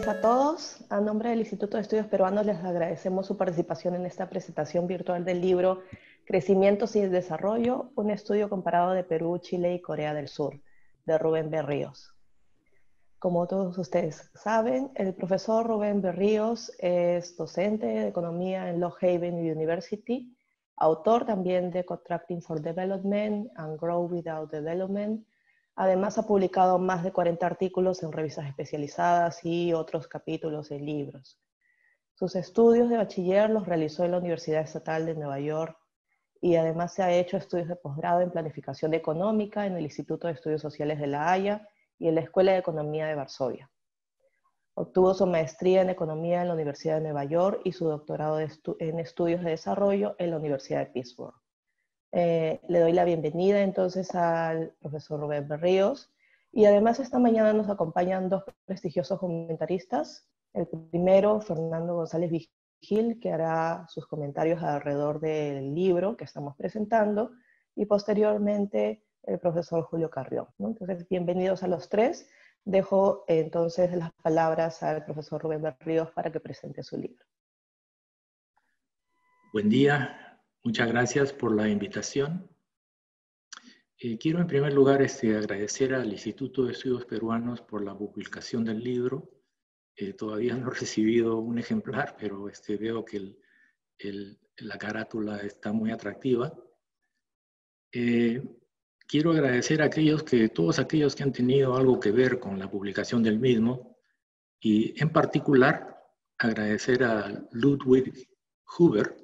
días a todos. A nombre del Instituto de Estudios Peruanos les agradecemos su participación en esta presentación virtual del libro Crecimiento y Desarrollo, un estudio comparado de Perú, Chile y Corea del Sur, de Rubén Berríos. Como todos ustedes saben, el profesor Rubén Berríos es docente de Economía en Lock Haven University, autor también de Contracting for Development and Grow Without Development. Además ha publicado más de 40 artículos en revistas especializadas y otros capítulos en libros. Sus estudios de bachiller los realizó en la Universidad Estatal de Nueva York y además se ha hecho estudios de posgrado en Planificación Económica en el Instituto de Estudios Sociales de La Haya y en la Escuela de Economía de Varsovia. Obtuvo su maestría en Economía en la Universidad de Nueva York y su doctorado en Estudios de Desarrollo en la Universidad de Pittsburgh. Le doy la bienvenida entonces al profesor Rubén Berríos y además esta mañana nos acompañan dos prestigiosos comentaristas. El primero, Fernando González Vigil, que hará sus comentarios alrededor del libro que estamos presentando, y posteriormente el profesor Julio Carrión, ¿no? Entonces, bienvenidos a los tres. Dejo entonces las palabras al profesor Rubén Berríos para que presente su libro. Buen día. Muchas gracias por la invitación. Quiero en primer lugar agradecer al Instituto de Estudios Peruanos por la publicación del libro. Todavía no he recibido un ejemplar, pero veo que la carátula está muy atractiva. Quiero agradecer a todos aquellos que han tenido algo que ver con la publicación del mismo y en particular agradecer a Ludwig Huber,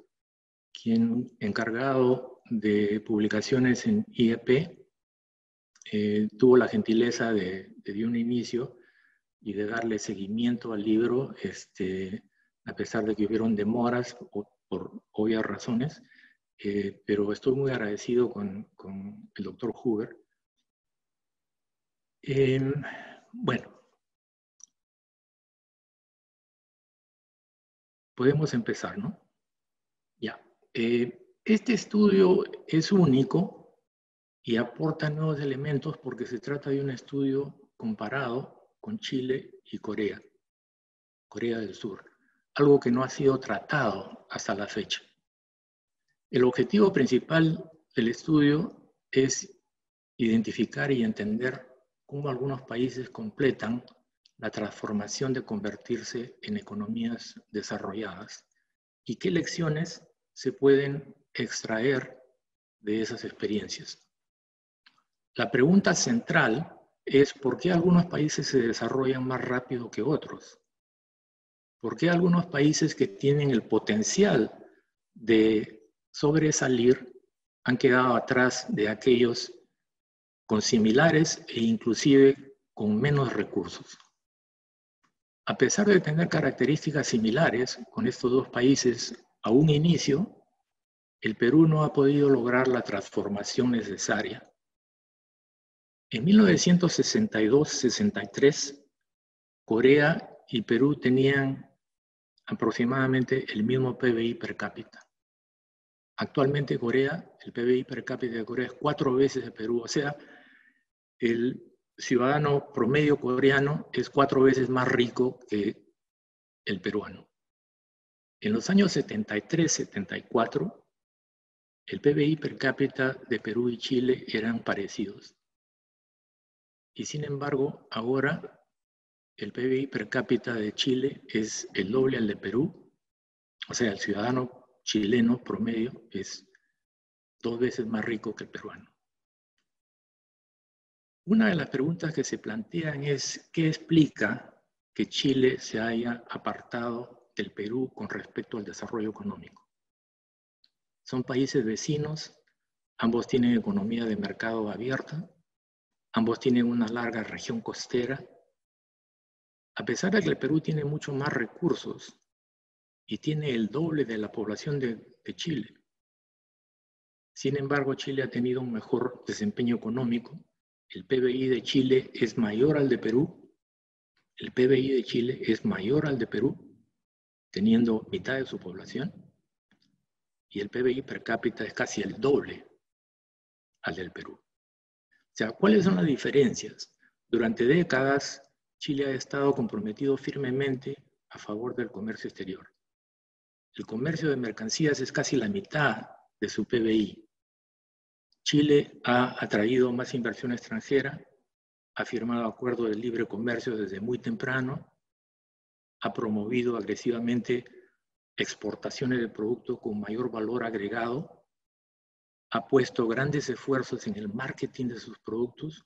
quien encargado de publicaciones en IEP, tuvo la gentileza de un inicio y de darle seguimiento al libro, a pesar de que hubieron demoras por obvias razones, pero estoy muy agradecido con el doctor Huber. Bueno, podemos empezar, ¿no? Ya. Este estudio es único y aporta nuevos elementos porque se trata de un estudio comparado con Chile y Corea del Sur, algo que no ha sido tratado hasta la fecha. El objetivo principal del estudio es identificar y entender cómo algunos países completan la transformación de convertirse en economías desarrolladas y qué lecciones se pueden extraer de esas experiencias. La pregunta central es ¿por qué algunos países se desarrollan más rápido que otros? ¿Por qué algunos países que tienen el potencial de sobresalir han quedado atrás de aquellos con similares e inclusive con menos recursos? A pesar de tener características similares con estos dos países a un inicio, el Perú no ha podido lograr la transformación necesaria. En 1962-63, Corea y Perú tenían aproximadamente el mismo PBI per cápita. Actualmente el PBI per cápita de Corea es 4 veces de Perú, o sea, el ciudadano promedio coreano es 4 veces más rico que el peruano. En los años 73-74, el PBI per cápita de Perú y Chile eran parecidos. Y sin embargo, ahora el PBI per cápita de Chile es el doble al de Perú. O sea, el ciudadano chileno promedio es 2 veces más rico que el peruano. Una de las preguntas que se plantean es ¿qué explica que Chile se haya apartado del Perú con respecto al desarrollo económico? Son países vecinos, ambos tienen economía de mercado abierta, ambos tienen una larga región costera. A pesar de que el Perú tiene mucho más recursos y tiene el doble de la población de Chile, sin embargo, Chile ha tenido un mejor desempeño económico. El PBI de Chile es mayor al de Perú. El PBI de Chile es mayor al de Perú, teniendo mitad de su población. Y el PBI per cápita es casi el doble al del Perú. O sea, ¿cuáles son las diferencias? Durante décadas, Chile ha estado comprometido firmemente a favor del comercio exterior. El comercio de mercancías es casi la mitad de su PBI. Chile ha atraído más inversión extranjera, ha firmado acuerdos de libre comercio desde muy temprano, ha promovido agresivamente exportaciones de productos con mayor valor agregado, ha puesto grandes esfuerzos en el marketing de sus productos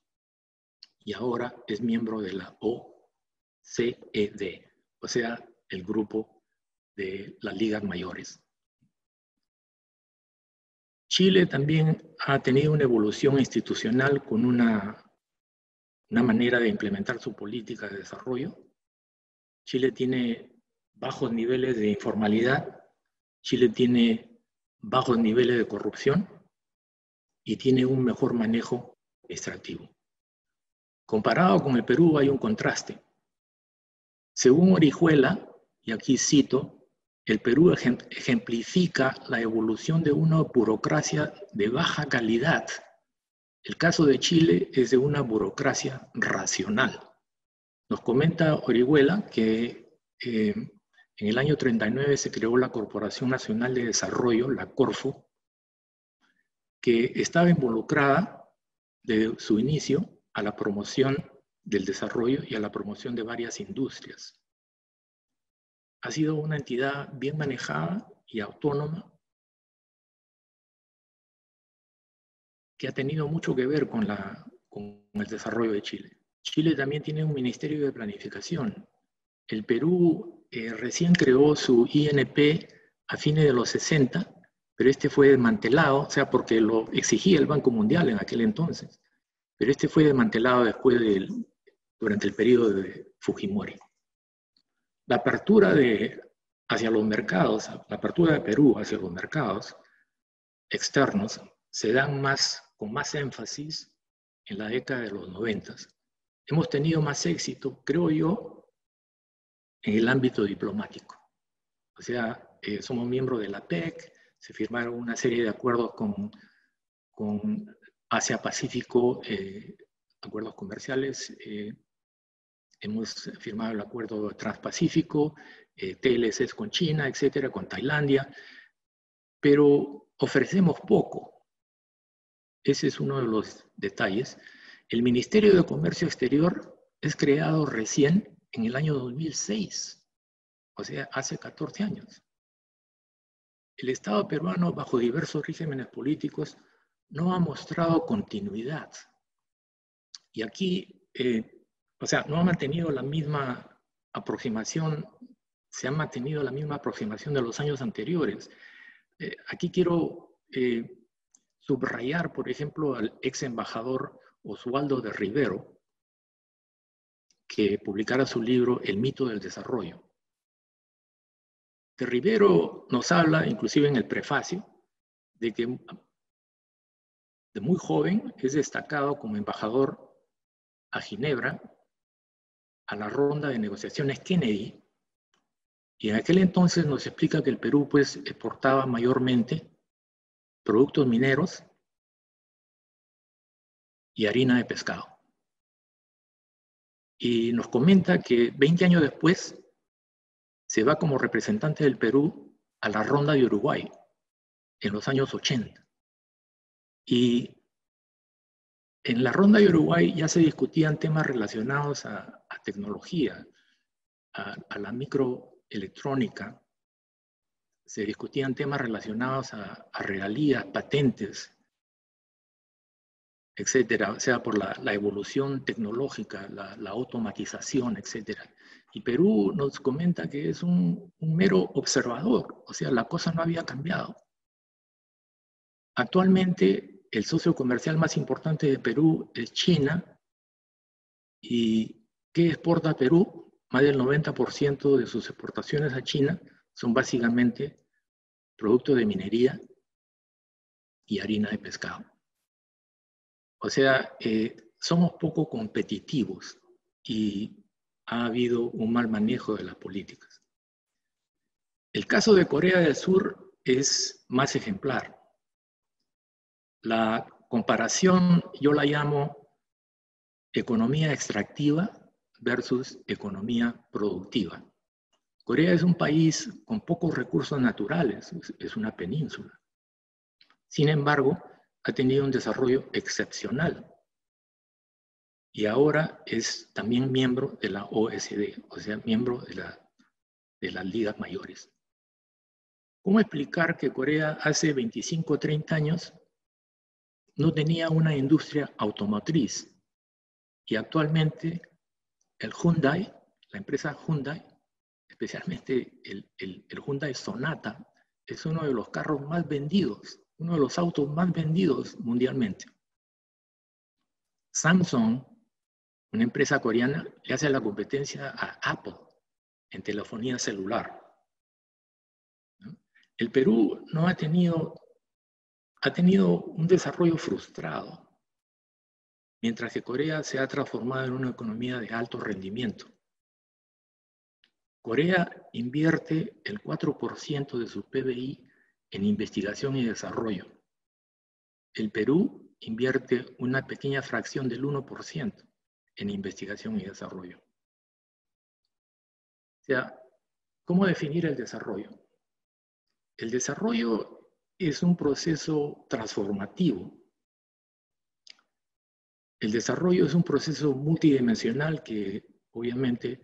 y ahora es miembro de la OCDE, o sea, el grupo de las ligas mayores. Chile también ha tenido una evolución institucional con una manera de implementar su política de desarrollo. Chile tiene bajos niveles de informalidad, Chile tiene bajos niveles de corrupción y tiene un mejor manejo extractivo. Comparado con el Perú hay un contraste. Según Orihuela, y aquí cito, el Perú ejemplifica la evolución de una burocracia de baja calidad. El caso de Chile es de una burocracia racional. Nos comenta Orihuela que en el año 39 se creó la Corporación Nacional de Desarrollo, la Corfo, que estaba involucrada desde su inicio a la promoción del desarrollo y a la promoción de varias industrias. Ha sido una entidad bien manejada y autónoma que ha tenido mucho que ver con el desarrollo de Chile. Chile también tiene un ministerio de planificación. El Perú recién creó su INP a fines de los 60, pero este fue desmantelado, o sea, porque lo exigía el Banco Mundial en aquel entonces, pero este fue desmantelado después durante el periodo de Fujimori. La apertura hacia los mercados, la apertura de Perú hacia los mercados externos se dan con más énfasis en la década de los 90. Hemos tenido más éxito, creo yo, en el ámbito diplomático. O sea, somos miembros de la PEC, se firmaron una serie de acuerdos con Asia-Pacífico, acuerdos comerciales. Hemos firmado el acuerdo transpacífico, TLCs con China, etcétera, con Tailandia, pero ofrecemos poco. Ese es uno de los detalles. El Ministerio de Comercio Exterior es creado recién en el año 2006, o sea, hace 14 años. El Estado peruano, bajo diversos regímenes políticos, no ha mostrado continuidad. Y aquí, o sea, no ha mantenido la misma aproximación, se ha mantenido la misma aproximación de los años anteriores. Aquí quiero subrayar, por ejemplo, al ex embajador Oswaldo de Rivero, que publicara su libro El mito del desarrollo. De Rivero nos habla, inclusive en el prefacio, de que de muy joven es destacado como embajador a Ginebra, a la ronda de negociaciones Kennedy, y en aquel entonces nos explica que el Perú pues exportaba mayormente productos mineros y harina de pescado. Y nos comenta que 20 años después se va como representante del Perú a la ronda de Uruguay, en los años 80. Y en la ronda de Uruguay ya se discutían temas relacionados a tecnología, a la microelectrónica, se discutían temas relacionados a regalías, patentes, etcétera, o sea, por la evolución tecnológica, la automatización, etcétera. Y Perú nos comenta que es un mero observador, o sea, la cosa no había cambiado. Actualmente, el socio comercial más importante de Perú es China. ¿Y qué exporta Perú? Más del 90% de sus exportaciones a China son básicamente productos de minería y harina de pescado. O sea, somos poco competitivos y ha habido un mal manejo de las políticas. El caso de Corea del Sur es más ejemplar. La comparación yo la llamo economía extractiva versus economía productiva. Corea es un país con pocos recursos naturales, es una península. Sin embargo, ha tenido un desarrollo excepcional y ahora es también miembro de la OECD, o sea, miembro de las ligas mayores. ¿Cómo explicar que Corea hace 25 o 30 años no tenía una industria automotriz y actualmente el Hyundai, la empresa Hyundai, especialmente el Hyundai Sonata, es uno de los carros más vendidos, uno de los autos más vendidos mundialmente? Samsung, una empresa coreana, le hace la competencia a Apple en telefonía celular. El Perú no ha tenido un desarrollo frustrado, mientras que Corea se ha transformado en una economía de alto rendimiento. Corea invierte el 4% de su PBI en investigación y desarrollo. El Perú invierte una pequeña fracción del 1% en investigación y desarrollo. O sea, ¿cómo definir el desarrollo? El desarrollo es un proceso transformativo. El desarrollo es un proceso multidimensional que obviamente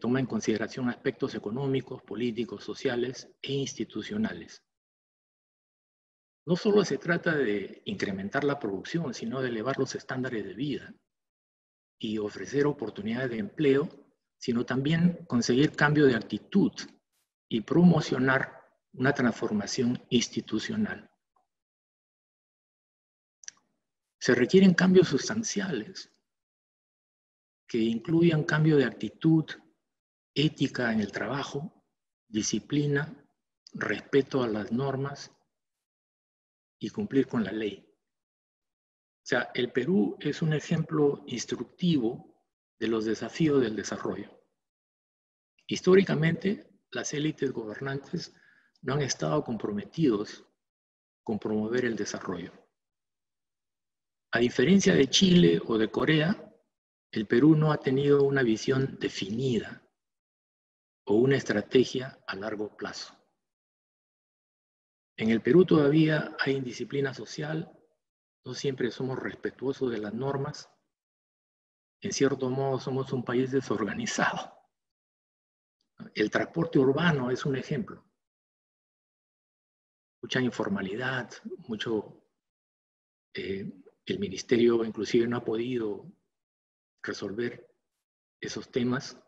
toma en consideración aspectos económicos, políticos, sociales e institucionales. No solo se trata de incrementar la producción, sino de elevar los estándares de vida y ofrecer oportunidades de empleo, sino también conseguir cambio de actitud y promocionar una transformación institucional. Se requieren cambios sustanciales que incluyan cambio de actitud, ética en el trabajo, disciplina, respeto a las normas y cumplir con la ley. O sea, el Perú es un ejemplo instructivo de los desafíos del desarrollo. Históricamente, las élites gobernantes no han estado comprometidos con promover el desarrollo. A diferencia de Chile o de Corea, el Perú no ha tenido una visión definida o una estrategia a largo plazo. En el Perú todavía hay indisciplina social, no siempre somos respetuosos de las normas, en cierto modo somos un país desorganizado. El transporte urbano es un ejemplo. Mucha informalidad, el ministerio inclusive no ha podido resolver esos temas.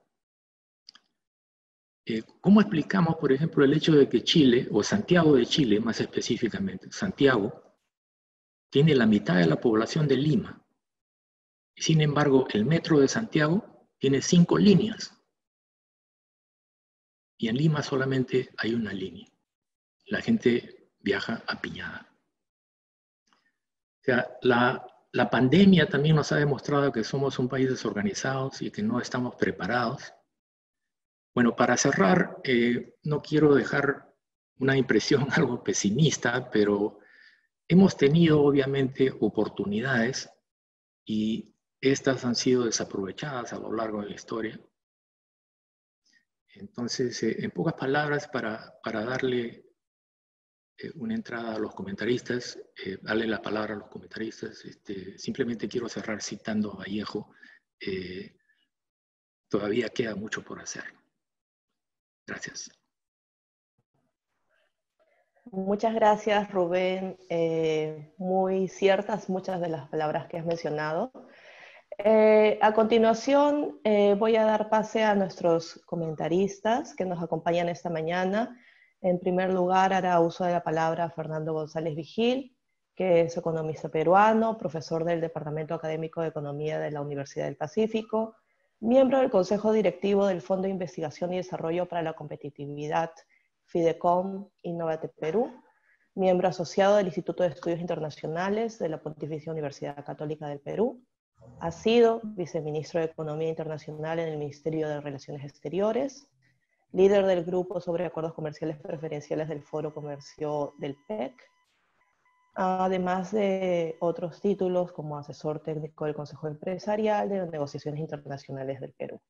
¿Cómo explicamos, por ejemplo, el hecho de que Chile, o Santiago de Chile más específicamente, Santiago, tiene la mitad de la población de Lima? Sin embargo, el metro de Santiago tiene 5 líneas. Y en Lima solamente hay una línea. La gente viaja apiñada. O sea, la pandemia también nos ha demostrado que somos un país desorganizado y que no estamos preparados. Bueno, para cerrar, no quiero dejar una impresión algo pesimista, pero hemos tenido obviamente oportunidades y estas han sido desaprovechadas a lo largo de la historia. Entonces, en pocas palabras, para darle una entrada a los comentaristas, darle la palabra a los comentaristas, simplemente quiero cerrar citando a Vallejo, todavía queda mucho por hacer. Gracias. Muchas gracias, Rubén. Muy ciertas muchas de las palabras que has mencionado. A continuación, voy a dar pase a nuestros comentaristas que nos acompañan esta mañana. En primer lugar, hará uso de la palabra Fernando González Vigil, que es economista peruano, profesor del Departamento Académico de Economía de la Universidad del Pacífico, miembro del Consejo Directivo del Fondo de Investigación y Desarrollo para la Competitividad, Fidecom Innovate Perú, miembro asociado del Instituto de Estudios Internacionales de la Pontificia Universidad Católica del Perú. Ha sido viceministro de Economía Internacional en el Ministerio de Relaciones Exteriores, líder del Grupo sobre Acuerdos Comerciales Preferenciales del Foro Comercio del PEC, además de otros títulos como asesor técnico del Consejo Empresarial de las Negociaciones Internacionales del Perú.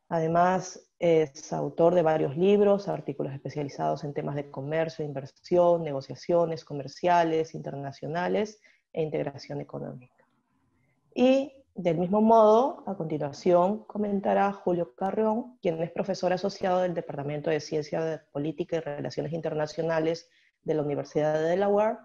Además, es autor de varios libros, artículos especializados en temas de comercio, inversión, negociaciones comerciales, internacionales e integración económica. Y del mismo modo, a continuación comentará Julio Carrión, quien es profesor asociado del Departamento de Ciencia de Política y Relaciones Internacionales de la Universidad de Delaware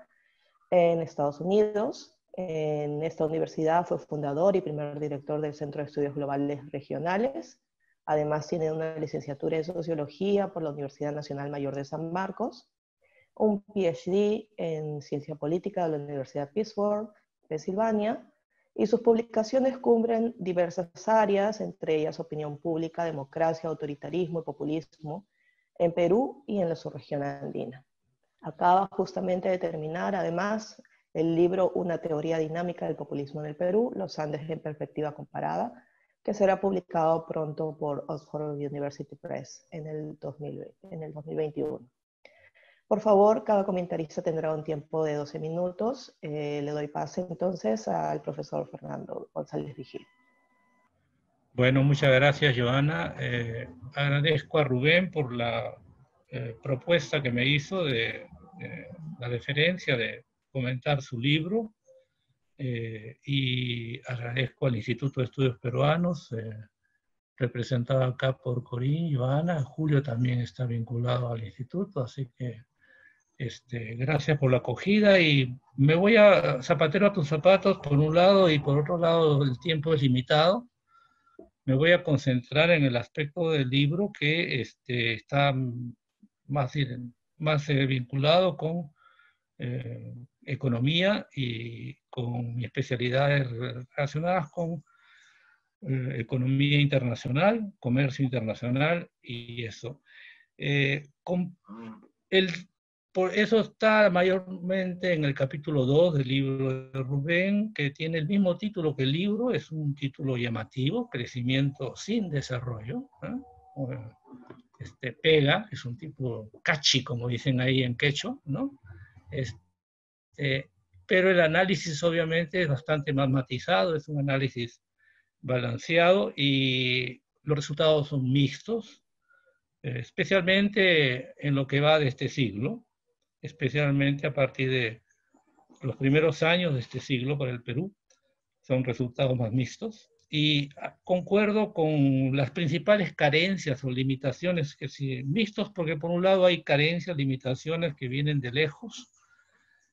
en Estados Unidos. En esta universidad fue fundador y primer director del Centro de Estudios Globales Regionales. Además tiene una licenciatura en Sociología por la Universidad Nacional Mayor de San Marcos, un PhD en Ciencia Política de la Universidad de Pittsburgh, Pensilvania, y sus publicaciones cubren diversas áreas, entre ellas opinión pública, democracia, autoritarismo y populismo en Perú y en la subregión andina. Acaba justamente de terminar, además, el libro Una teoría dinámica del populismo en el Perú, los Andes en perspectiva comparada, que será publicado pronto por Oxford University Press en el 2021. Por favor, cada comentarista tendrá un tiempo de 12 minutos. Le doy pase entonces al profesor Fernando González Vigil. Bueno, muchas gracias, Joana. Agradezco a Rubén por la propuesta que me hizo de la deferencia de comentar su libro, y agradezco al Instituto de Estudios Peruanos, representado acá por Corín, Joana. Julio también está vinculado al instituto, así que gracias por la acogida, y me voy a zapatero a tus zapatos por un lado, y por otro lado el tiempo es limitado. Me voy a concentrar en el aspecto del libro que está más vinculado con economía y con mis especialidades relacionadas con economía internacional, comercio internacional y eso. Por eso está mayormente en el capítulo 2 del libro de Rubén, que tiene el mismo título que el libro, es un título llamativo, Crecimiento sin Desarrollo. Pega, es un tipo catchy, como dicen ahí en quechua, ¿no? Pero el análisis obviamente es bastante más matizado, es un análisis balanceado y los resultados son mixtos, especialmente en lo que va de este siglo, especialmente a partir de los primeros años de este siglo para el Perú, son resultados más mixtos. Y concuerdo con las principales carencias o limitaciones, que sí, mixtos porque por un lado hay carencias, limitaciones que vienen de lejos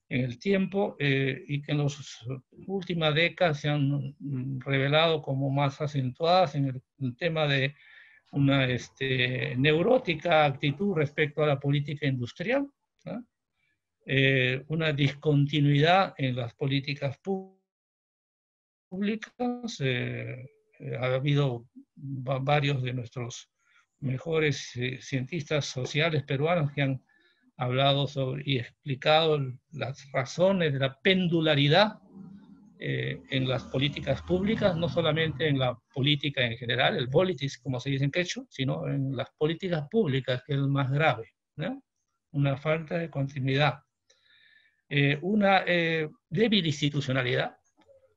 en el tiempo, y que en las últimas décadas se han revelado como más acentuadas en el tema de una neurótica actitud respecto a la política industrial, ¿no? Una discontinuidad en las políticas públicas. Ha habido varios de nuestros mejores cientistas sociales peruanos que han hablado sobre y explicado las razones de la pendularidad en las políticas públicas, no solamente en la política en general, el politics, como se dice en quechua, sino en las políticas públicas, que es lo más grave, ¿no? Una falta de continuidad. Una débil institucionalidad,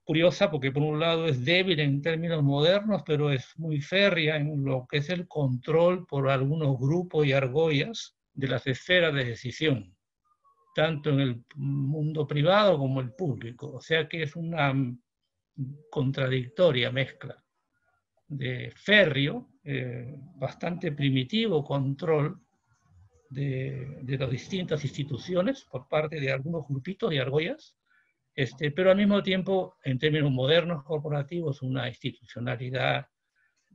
curiosa porque por un lado es débil en términos modernos, pero es muy férrea en lo que es el control por algunos grupos y argollas de las esferas de decisión, tanto en el mundo privado como el público. O sea que es una contradictoria mezcla de férreo, bastante primitivo control de las distintas instituciones por parte de algunos grupitos de argollas, pero al mismo tiempo, en términos modernos corporativos, una institucionalidad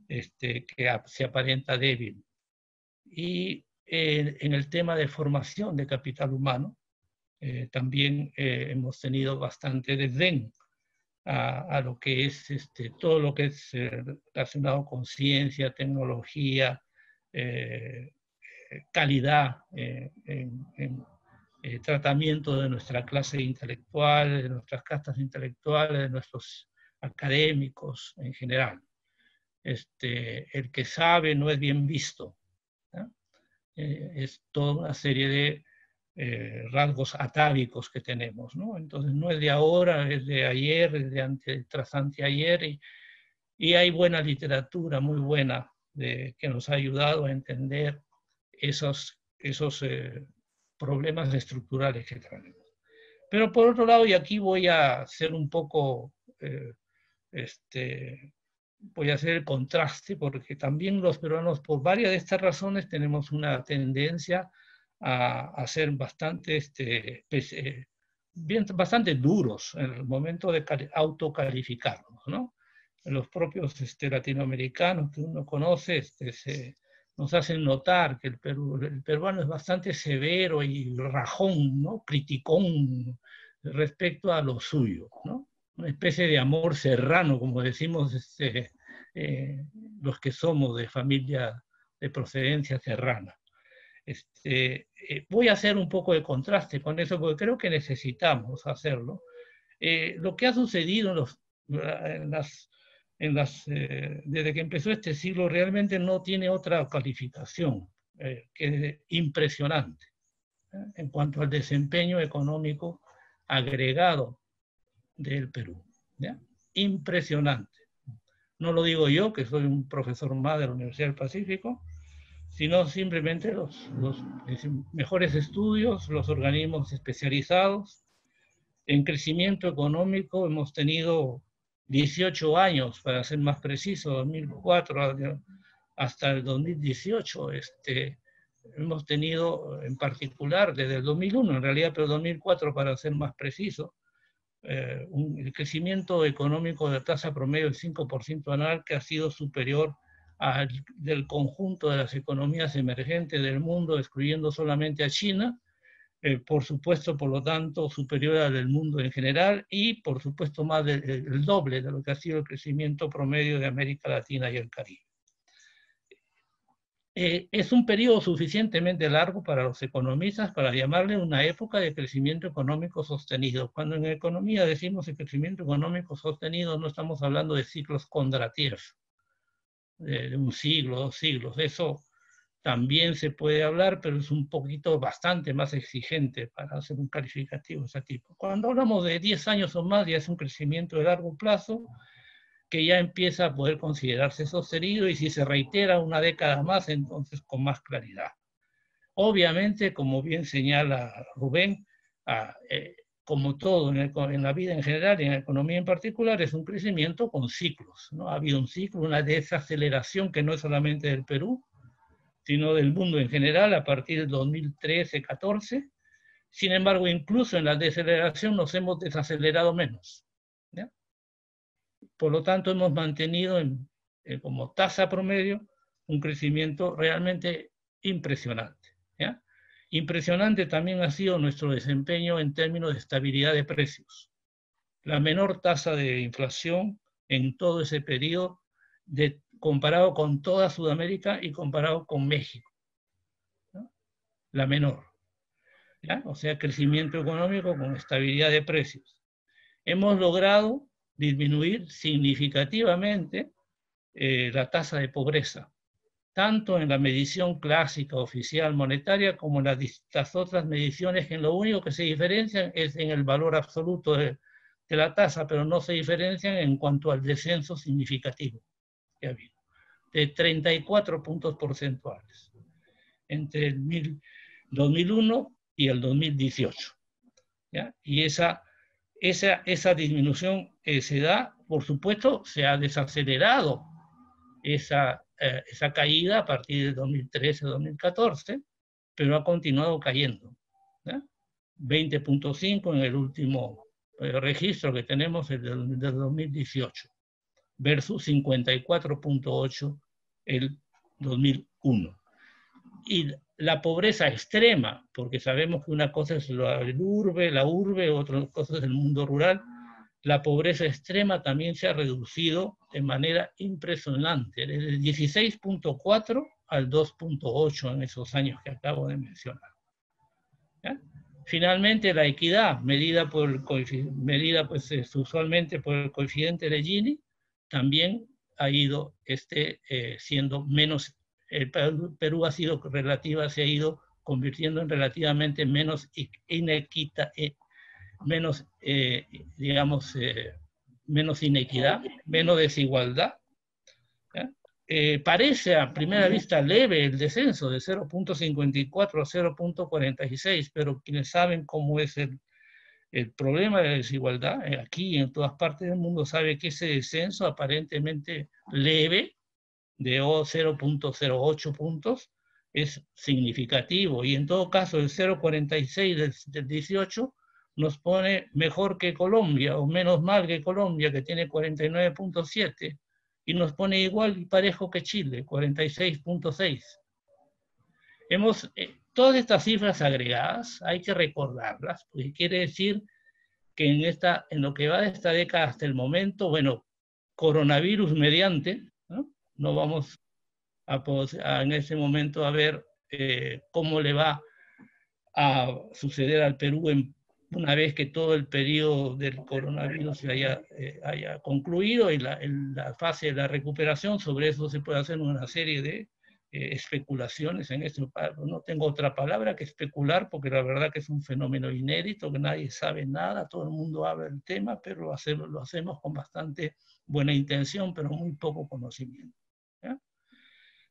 que se aparenta débil. Y en el tema de formación de capital humano, también hemos tenido bastante desdén a lo que es todo lo que es relacionado con ciencia, tecnología, calidad en tratamiento de nuestra clase intelectual, de nuestras castas intelectuales, de nuestros académicos en general. El que sabe no es bien visto, ¿no? Es toda una serie de rasgos atávicos que tenemos, ¿no? Entonces no es de ahora, es de ayer, es de tras anteayer, y hay buena literatura, muy buena, que nos ha ayudado a entender esos problemas estructurales que tenemos. Pero por otro lado, y aquí voy a hacer un poco, voy a hacer el contraste, porque también los peruanos, por varias de estas razones, tenemos una tendencia a ser bastante, bastante duros en el momento de autocalificarnos, ¿no? Los propios latinoamericanos que uno conoce nos hacen notar que el peruano es bastante severo y rajón, ¿no? Criticón respecto a lo suyo, ¿no? Una especie de amor serrano, como decimos los que somos de familia de procedencia serrana. Voy a hacer un poco de contraste con eso, porque creo que necesitamos hacerlo. Lo que ha sucedido desde que empezó este siglo realmente no tiene otra calificación que impresionante en cuanto al desempeño económico agregado del Perú. ¿Ya? Impresionante. No lo digo yo, que soy un profesor más de la Universidad del Pacífico, sino simplemente los mejores estudios, los organismos especializados. En crecimiento económico hemos tenido 18 años, para ser más preciso, 2004 hasta el 2018. Hemos tenido en particular desde el 2001, en realidad, pero 2004 para ser más preciso, el crecimiento económico de tasa promedio del 5% anual, que ha sido superior al del conjunto de las economías emergentes del mundo, excluyendo solamente a China, por supuesto, por lo tanto, superior al del mundo en general, y por supuesto más del doble de lo que ha sido el crecimiento promedio de América Latina y el Caribe. Es un periodo suficientemente largo para los economistas para llamarle una época de crecimiento económico sostenido. Cuando en economía decimos el crecimiento económico sostenido, no estamos hablando de ciclos Kondratiev, de un siglo, 2 siglos. Eso también se puede hablar, pero es un poquito bastante más exigente para hacer un calificativo de ese tipo. Cuando hablamos de 10 años o más, ya es un crecimiento de largo plazo, que ya empieza a poder considerarse sostenido, y si se reitera una década más, entonces con más claridad. Obviamente, como bien señala Rubén, como todo en la vida en general y en la economía en particular, es un crecimiento con ciclos, ¿no? Ha habido un ciclo, una desaceleración que no es solamente del Perú, sino del mundo en general a partir del 2013-14. Sin embargo, incluso en la desaceleración nos hemos desacelerado menos, ¿ya? Por lo tanto, hemos mantenido como tasa promedio un crecimiento realmente impresionante, ¿ya? Impresionante también ha sido nuestro desempeño en términos de estabilidad de precios. La menor tasa de inflación en todo ese periodo, comparado con toda Sudamérica y comparado con México, ¿no? La menor, ¿ya? O sea, crecimiento económico con estabilidad de precios. Hemos logrado disminuir significativamente la tasa de pobreza, tanto en la medición clásica oficial monetaria como en las otras mediciones, que en lo único que se diferencian es en el valor absoluto de la tasa, pero no se diferencian en cuanto al descenso significativo que ha habido, de 34 puntos porcentuales entre el 2001 y el 2018. ¿Ya? Y esa disminución se da, por supuesto, se ha desacelerado esa caída a partir del 2013-2014, pero ha continuado cayendo, ¿ya? 20.5 en el último registro que tenemos, el del 2018, versus 54.8 el 2001. Y la pobreza extrema, porque sabemos que una cosa es la urbe, otra cosa es el mundo rural. La pobreza extrema también se ha reducido de manera impresionante, desde el 16.4 al 2.8 en esos años que acabo de mencionar. ¿Ya? Finalmente, la equidad, medida pues usualmente por el coeficiente de Gini, también ha ido siendo menos. El Perú se ha ido convirtiendo en relativamente menos menos inequidad, menos desigualdad. Parece a primera vista leve el descenso de 0.54 a 0.46, pero quienes saben cómo es el problema de la desigualdad, aquí y en todas partes del mundo, sabe que ese descenso aparentemente leve de 0.08 puntos es significativo, y en todo caso el 0.46 del 18 nos pone mejor que Colombia, o menos mal que Colombia, que tiene 49.7, y nos pone igual y parejo que Chile, 46.6. Todas estas cifras agregadas hay que recordarlas, porque quiere decir que en lo que va de esta década hasta el momento, bueno, coronavirus mediante, no vamos en ese momento a ver cómo le va a suceder al Perú una vez que todo el periodo del coronavirus se haya concluido y la fase de la recuperación. Sobre eso se puede hacer una serie de especulaciones en esto. No tengo otra palabra que especular, porque la verdad que es un fenómeno inédito, que nadie sabe nada, todo el mundo habla del tema, pero lo hacemos con bastante buena intención, pero muy poco conocimiento. ¿Ya?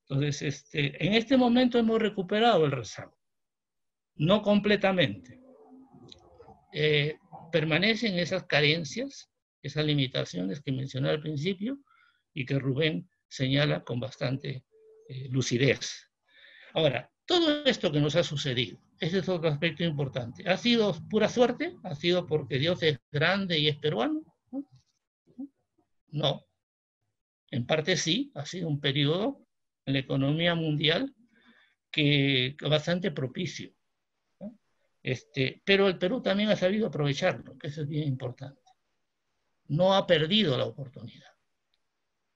Entonces, en este momento hemos recuperado el rezago. No completamente. Permanecen esas carencias, esas limitaciones que mencioné al principio y que Rubén señala con bastante lucidez. Ahora, todo esto que nos ha sucedido, ese es otro aspecto importante. ¿Ha sido pura suerte? ¿Ha sido porque Dios es grande y es peruano? No. En parte sí, ha sido un periodo en la economía mundial que bastante propicio. Pero el Perú también ha sabido aprovecharlo, que eso es bien importante. No ha perdido la oportunidad.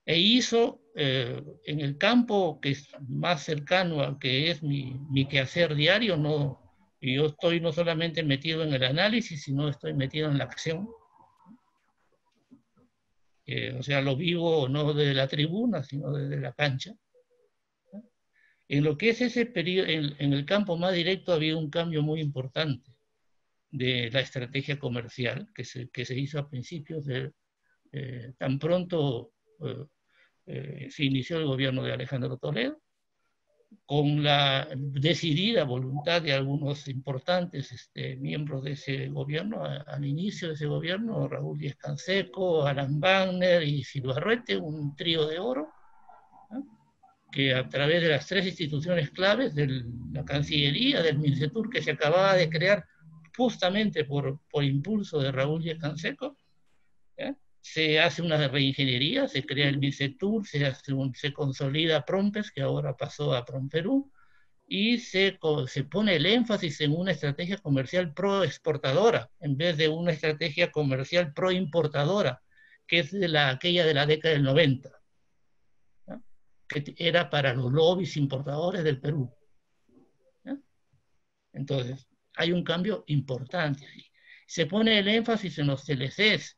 E hizo en el campo que es más cercano al que es mi quehacer diario, y yo estoy no solamente metido en el análisis, sino estoy metido en la acción. O sea, lo vivo no desde la tribuna, sino desde la cancha. En lo que es ese periodo, en el campo más directo, ha habido un cambio muy importante de la estrategia comercial que se hizo a principios tan pronto se inició el gobierno de Alejandro Toledo, con la decidida voluntad de algunos importantes miembros de ese gobierno, al inicio de ese gobierno, Raúl Díaz Canseco, Alan Wagner y Silva-Ruete, un trío de oro, que a través de las tres instituciones claves, de la Cancillería, del MINCETUR, que se acababa de crear justamente por impulso de Raúl Díaz Canseco, se hace una reingeniería, se crea el MINCETUR, se consolida PROMPES, que ahora pasó a PROMPERÚ, y se pone el énfasis en una estrategia comercial pro-exportadora, en vez de una estrategia comercial pro-importadora, que es aquella de la década del 90. Que era para los lobbies importadores del Perú. ¿Ya? Entonces, hay un cambio importante ahí. Se pone el énfasis en los TLCs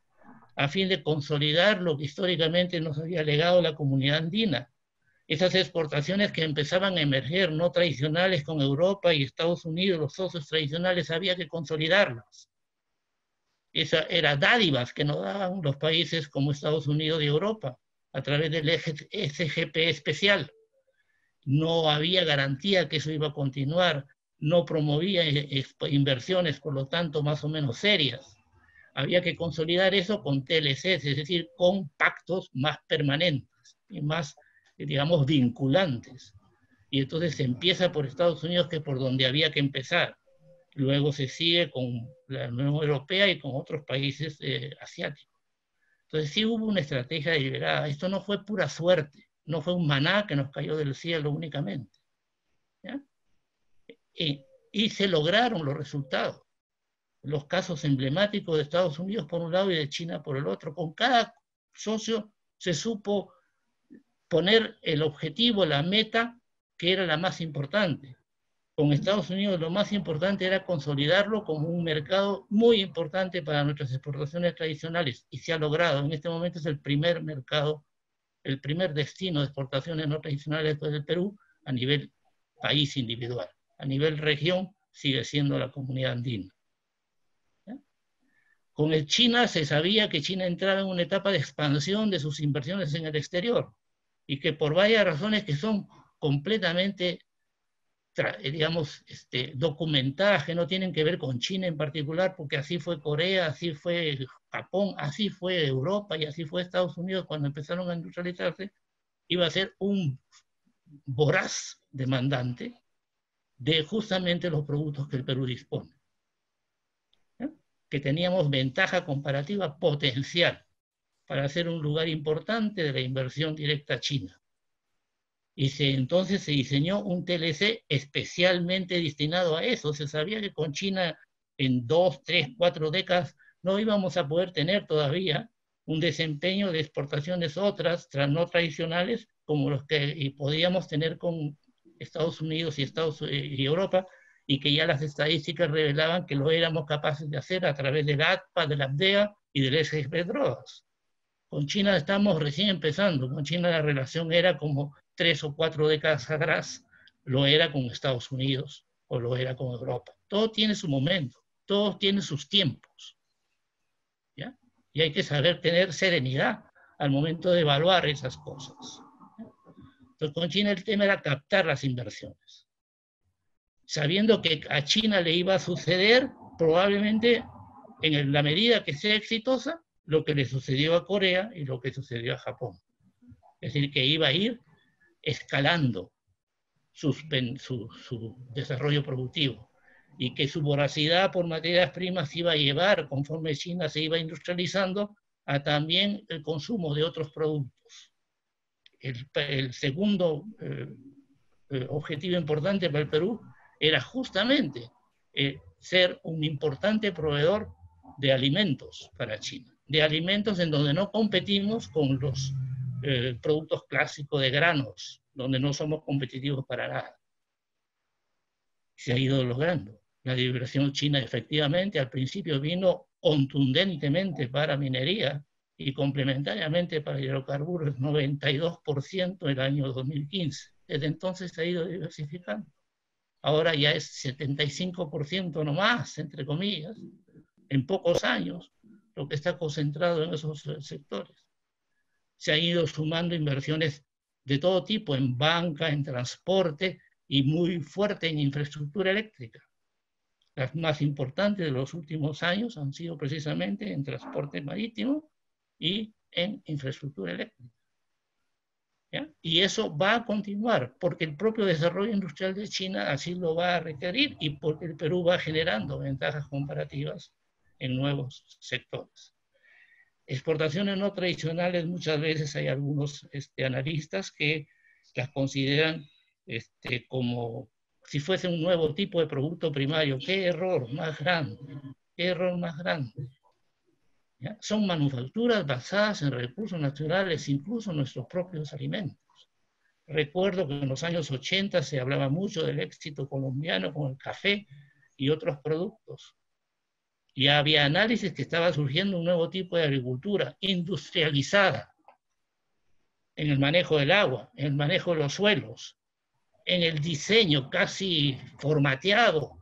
a fin de consolidar lo que históricamente nos había legado la comunidad andina. Esas exportaciones que empezaban a emerger, no tradicionales con Europa y Estados Unidos, los socios tradicionales, había que consolidarlas. Esas eran dádivas que nos daban los países como Estados Unidos y Europa a través del SGP especial. No había garantía que eso iba a continuar, no promovía inversiones, por lo tanto, más o menos serias. Había que consolidar eso con TLCs, es decir, con pactos más permanentes y más, digamos, vinculantes. Y entonces se empieza por Estados Unidos, que es por donde había que empezar. Luego se sigue con la Unión Europea y con otros países asiáticos. Entonces sí hubo una estrategia deliberada. Esto no fue pura suerte, no fue un maná que nos cayó del cielo únicamente. ¿Ya? Y se lograron los resultados. Los casos emblemáticos de Estados Unidos por un lado y de China por el otro. Con cada socio se supo poner el objetivo, la meta, que era la más importante. Con Estados Unidos lo más importante era consolidarlo como un mercado muy importante para nuestras exportaciones tradicionales, y se ha logrado. En este momento es el primer mercado, el primer destino de exportaciones no tradicionales después del Perú a nivel país individual. a nivel región sigue siendo la comunidad andina. ¿Ya? Con el China se sabía que China entraba en una etapa de expansión de sus inversiones en el exterior y que por varias razones que son completamente, digamos, documentadas, que no tienen que ver con China en particular, porque así fue Corea, así fue Japón, así fue Europa y así fue Estados Unidos cuando empezaron a industrializarse, iba a ser un voraz demandante de justamente los productos que el Perú dispone. ¿Eh? Que teníamos ventaja comparativa potencial para ser un lugar importante de la inversión directa china. Y entonces se diseñó un TLC especialmente destinado a eso. Se sabía que con China en 2, 3, 4 décadas no íbamos a poder tener todavía un desempeño de exportaciones otras, no tradicionales, como los que podíamos tener con Estados Unidos y Europa, y que ya las estadísticas revelaban que lo éramos capaces de hacer a través del ATPA, de la APDEA y del SGP Drogas. Con China estamos recién empezando. Con China la relación era como 3 o 4 décadas atrás, lo era con Estados Unidos o lo era con Europa. Todo tiene su momento, todo tiene sus tiempos. ¿Ya? Y hay que saber tener serenidad al momento de evaluar esas cosas. Entonces, con China el tema era captar las inversiones. Sabiendo que a China le iba a suceder, probablemente, en la medida que sea exitosa, lo que le sucedió a Corea y lo que sucedió a Japón. Es decir, que iba a ir escalando su desarrollo productivo y que su voracidad por materias primas iba a llevar, conforme China se iba industrializando, a también el consumo de otros productos. El segundo objetivo importante para el Perú era justamente ser un importante proveedor de alimentos para China, de alimentos en donde no competimos con los productos clásicos de granos, donde no somos competitivos para nada. Se ha ido logrando. La liberación china efectivamente al principio vino contundentemente para minería y complementariamente para hidrocarburos, 92% el año 2015. Desde entonces se ha ido diversificando. Ahora ya es 75% nomás, entre comillas, en pocos años, lo que está concentrado en esos sectores. Se han ido sumando inversiones de todo tipo, en banca, en transporte y muy fuerte en infraestructura eléctrica. Las más importantes de los últimos años han sido precisamente en transporte marítimo y en infraestructura eléctrica. ¿Ya? Y eso va a continuar porque el propio desarrollo industrial de China así lo va a requerir y porque el Perú va generando ventajas comparativas en nuevos sectores. Exportaciones no tradicionales, muchas veces hay algunos analistas que las consideran como si fuese un nuevo tipo de producto primario. ¡Qué error más grande! ¡Qué error más grande! ¿Ya? Son manufacturas basadas en recursos naturales, incluso nuestros propios alimentos. Recuerdo que en los años 80 se hablaba mucho del éxito colombiano con el café y otros productos. Y había análisis que estaba surgiendo un nuevo tipo de agricultura industrializada en el manejo del agua, en el manejo de los suelos, en el diseño casi formateado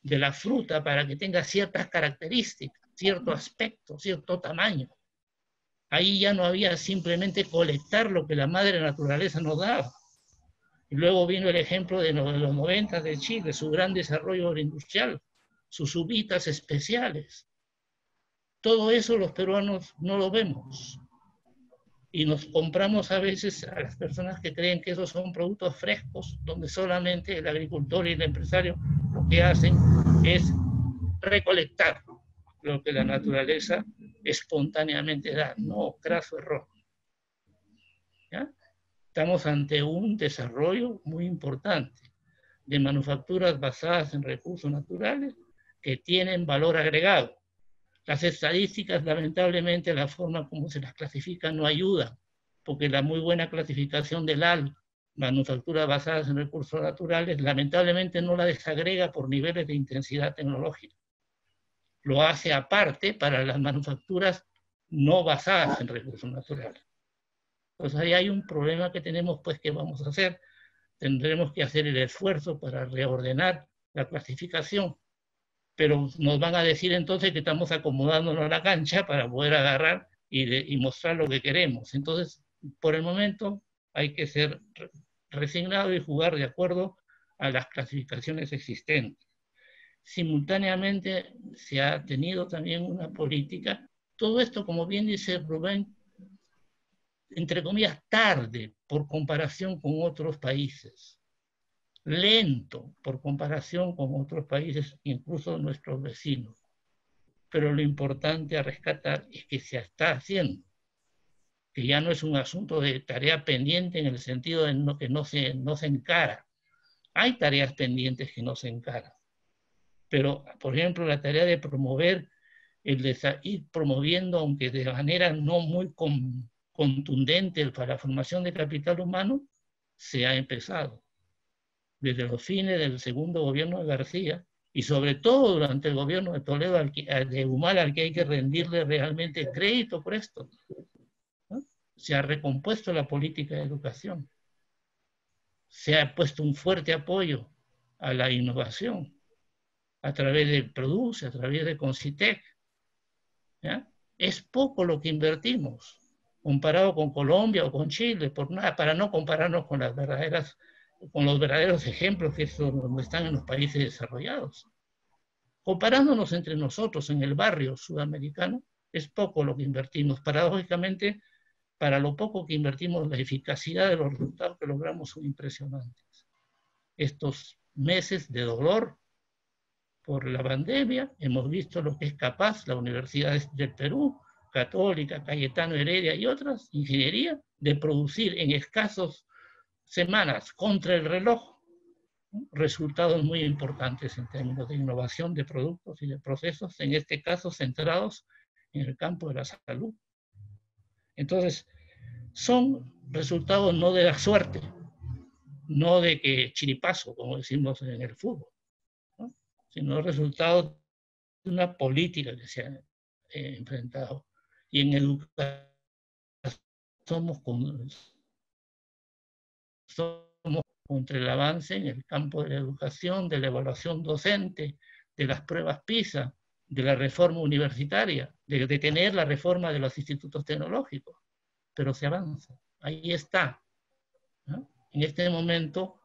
de la fruta para que tenga ciertas características, cierto aspecto, cierto tamaño. Ahí ya no había simplemente colectar lo que la madre naturaleza nos daba. Y luego vino el ejemplo de los 90 de Chile, su gran desarrollo industrial, sus uvitas especiales. Todo eso los peruanos no lo vemos. Y nos compramos a veces a las personas que creen que esos son productos frescos, donde solamente el agricultor y el empresario lo que hacen es recolectar lo que la naturaleza espontáneamente da. No, craso error. ¿Ya? Estamos ante un desarrollo muy importante de manufacturas basadas en recursos naturales que tienen valor agregado. Las estadísticas, lamentablemente, la forma como se las clasifica no ayuda, porque la muy buena clasificación del AL, manufacturas basadas en recursos naturales, lamentablemente no la desagrega por niveles de intensidad tecnológica. Lo hace aparte para las manufacturas no basadas en recursos naturales. Entonces ahí hay un problema que tenemos, pues, que vamos a hacer. Tendremos que hacer el esfuerzo para reordenar la clasificación, pero nos van a decir entonces que estamos acomodándonos a la cancha para poder agarrar y mostrar lo que queremos. Entonces, por el momento hay que ser resignado y jugar de acuerdo a las clasificaciones existentes. Simultáneamente se ha tenido también una política, todo esto, como bien dice Rubén, entre comillas, tarde por comparación con otros países, lento por comparación con otros países, incluso nuestros vecinos. Pero lo importante a rescatar es que se está haciendo, que ya no es un asunto de tarea pendiente en el sentido de que no se encara. Hay tareas pendientes que no se encaran. Pero, por ejemplo, la tarea de promover, ir promoviendo, aunque de manera no muy contundente para la formación de capital humano, se ha empezado. Desde los fines del segundo gobierno de García, y sobre todo durante el gobierno de Toledo, de Humala, al que hay que rendirle realmente crédito por esto, ¿no? Se ha recompuesto la política de educación. Se ha puesto un fuerte apoyo a la innovación a través del Produce, a través de Concitec. ¿Ya? Es poco lo que invertimos comparado con Colombia o con Chile, para no compararnos con los verdaderos ejemplos que están en los países desarrollados. Comparándonos entre nosotros en el barrio sudamericano, es poco lo que invertimos. Paradójicamente, para lo poco que invertimos, la eficacia de los resultados que logramos son impresionantes. Estos meses de dolor por la pandemia, hemos visto lo que es capaz la Universidad del Perú, Católica, Cayetano Heredia y otras, ingeniería, de producir en escasas semanas contra el reloj, ¿no?, resultados muy importantes en términos de innovación de productos y de procesos, en este caso centrados en el campo de la salud. Entonces, son resultados no de la suerte, no de que chiripazo, como decimos en el fútbol, ¿no?, sino resultados de una política que se ha enfrentado. Y en educación somos contra el avance en el campo de la educación, de la evaluación docente, de las pruebas PISA, de la reforma universitaria, de detener la reforma de los institutos tecnológicos. Pero se avanza. Ahí está, ¿no? En este momento,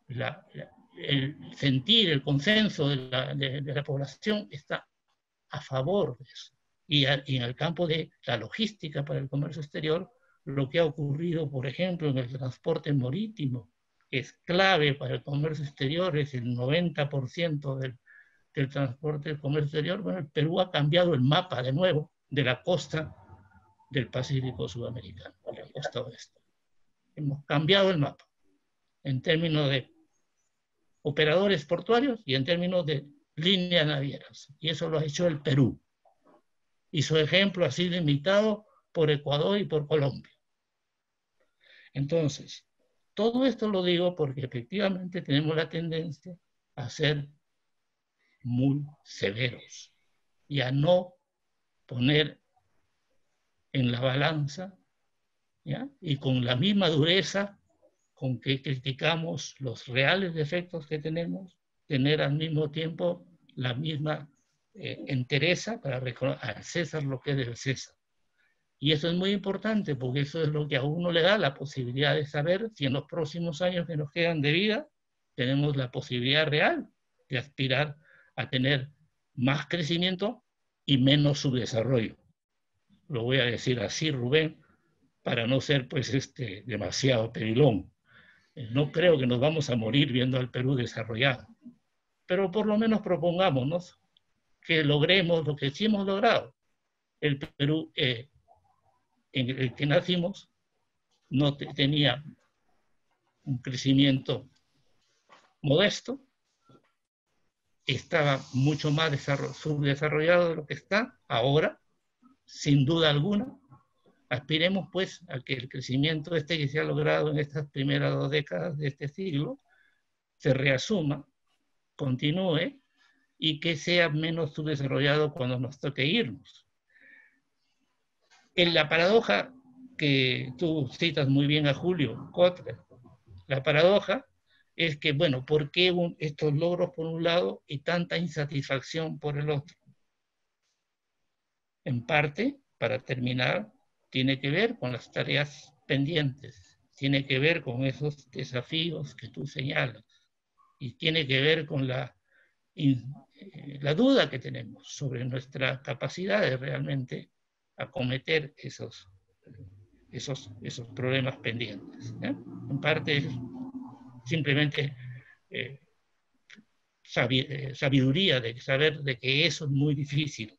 el sentir, el consenso de la población está a favor de eso. Y en el campo de la logística para el comercio exterior, lo que ha ocurrido, por ejemplo, en el transporte marítimo, que es clave para el comercio exterior, es el 90% del transporte del comercio exterior. Bueno, el Perú ha cambiado el mapa de nuevo de la costa del Pacífico sudamericano, de la costa oeste. Hemos cambiado el mapa en términos de operadores portuarios y en términos de líneas navieras. Y eso lo ha hecho el Perú. Y su ejemplo ha sido imitado por Ecuador y por Colombia. Entonces, todo esto lo digo porque efectivamente tenemos la tendencia a ser muy severos y a no poner en la balanza, ¿ya?, y con la misma dureza con que criticamos los reales defectos que tenemos, tener al mismo tiempo la misma entereza para reconocer al César lo que es del César. Y eso es muy importante porque eso es lo que a uno le da la posibilidad de saber si en los próximos años que nos quedan de vida tenemos la posibilidad real de aspirar a tener más crecimiento y menos subdesarrollo. Lo voy a decir así, Rubén, para no ser pues demasiado pedilón. No creo que nos vamos a morir viendo al Perú desarrollado, pero por lo menos propongámonos que logremos lo que sí hemos logrado. El Perú en el que nacimos no tenía un crecimiento modesto, estaba mucho más subdesarrollado de lo que está ahora, sin duda alguna. Aspiremos pues a que el crecimiento que se ha logrado en estas primeras 2 décadas de este siglo se reasuma, continúe y que sea menos subdesarrollado cuando nos toque irnos. En la paradoja que tú citas muy bien a Julio Kotler, la paradoja es que, bueno, ¿por qué estos logros por un lado y tanta insatisfacción por el otro? En parte, para terminar, tiene que ver con las tareas pendientes, tiene que ver con esos desafíos que tú señalas, y tiene que ver con la duda que tenemos sobre nuestra capacidad de realmente acometer esos problemas pendientes. En parte es simplemente eh, sabiduría de saber de que eso es muy difícil.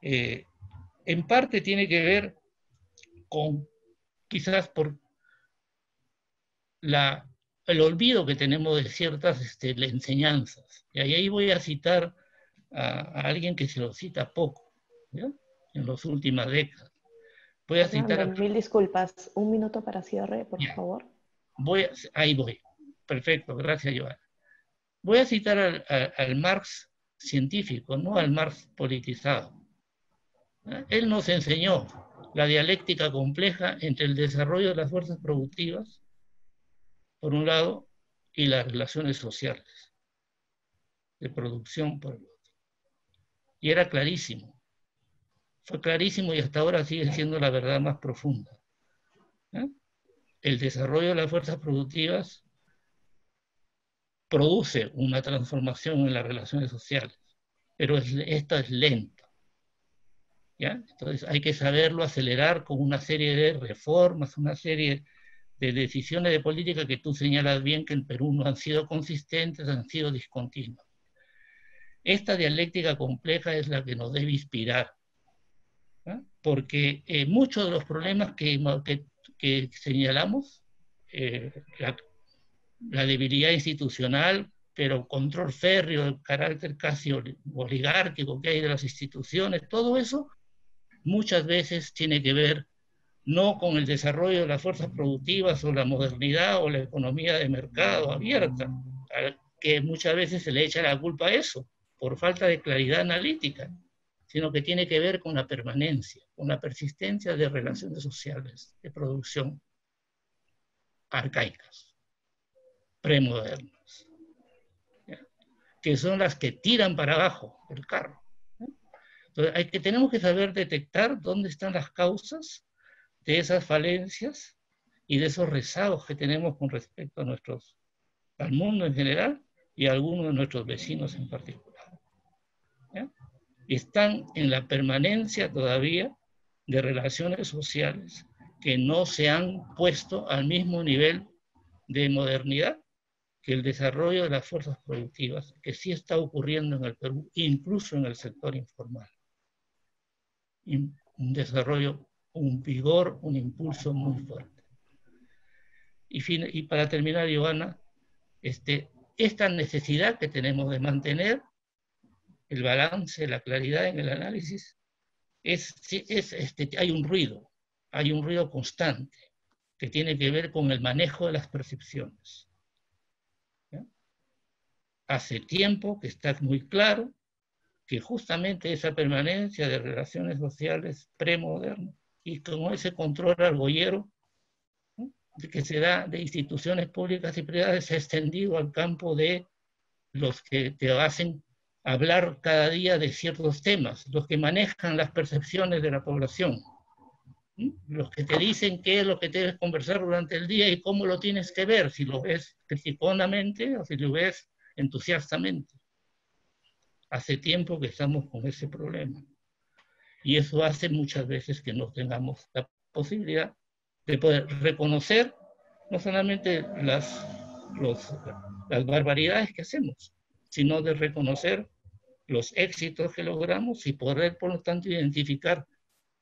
En parte tiene que ver con quizás por el olvido que tenemos de ciertas enseñanzas. Y ahí voy a citar a alguien que se lo cita poco, ¿ya? En las últimas décadas. Voy a citar Fernando, mil disculpas. Un minuto para cierre, por ya, favor. ahí voy. Perfecto, gracias, Joana. Voy a citar al Marx científico, no al Marx politizado. Él nos enseñó la dialéctica compleja entre el desarrollo de las fuerzas productivas, por un lado, y las relaciones sociales de producción, por el otro. Y era clarísimo. Fue clarísimo y hasta ahora sigue siendo la verdad más profunda. El desarrollo de las fuerzas productivas produce una transformación en las relaciones sociales, pero esta es lenta. ¿Ya? Entonces hay que saberlo acelerar con una serie de reformas, una serie de decisiones de política que tú señalas bien que en Perú no han sido consistentes, han sido discontinuas. Esta dialéctica compleja es la que nos debe inspirar, ¿no? Porque muchos de los problemas que señalamos, la debilidad institucional, pero control férreo, el carácter casi oligárquico que hay de las instituciones, todo eso muchas veces tiene que ver no con el desarrollo de las fuerzas productivas o la modernidad o la economía de mercado abierta, que muchas veces se le echa la culpa a eso, por falta de claridad analítica, sino que tiene que ver con la permanencia, con la persistencia de relaciones sociales de producción arcaicas, premodernas, ¿ya? Que son las que tiran para abajo el carro. Entonces, tenemos que saber detectar dónde están las causas de esas falencias y de esos rezagos que tenemos con respecto al mundo en general y a algunos de nuestros vecinos en particular. ¿Ya? Están en la permanencia todavía de relaciones sociales que no se han puesto al mismo nivel de modernidad que el desarrollo de las fuerzas productivas, que sí está ocurriendo en el Perú, incluso en el sector informal. Un desarrollo, un vigor, un impulso muy fuerte. Y para terminar, Joana, esta necesidad que tenemos de mantener el balance, la claridad en el análisis, hay un ruido constante que tiene que ver con el manejo de las percepciones. ¿Ya? Hace tiempo que está muy claro que justamente esa permanencia de relaciones sociales premodernas y con ese control argollero, ¿no?, que se da de instituciones públicas y privadas, se ha extendido al campo de los que te hacen hablar cada día de ciertos temas, los que manejan las percepciones de la población, ¿sí? Los que te dicen qué es lo que debes conversar durante el día y cómo lo tienes que ver, si lo ves criticonamente o si lo ves entusiastamente. Hace tiempo que estamos con ese problema. Y eso hace muchas veces que no tengamos la posibilidad de poder reconocer no solamente las barbaridades que hacemos, sino de reconocer los éxitos que logramos y poder, por lo tanto, identificar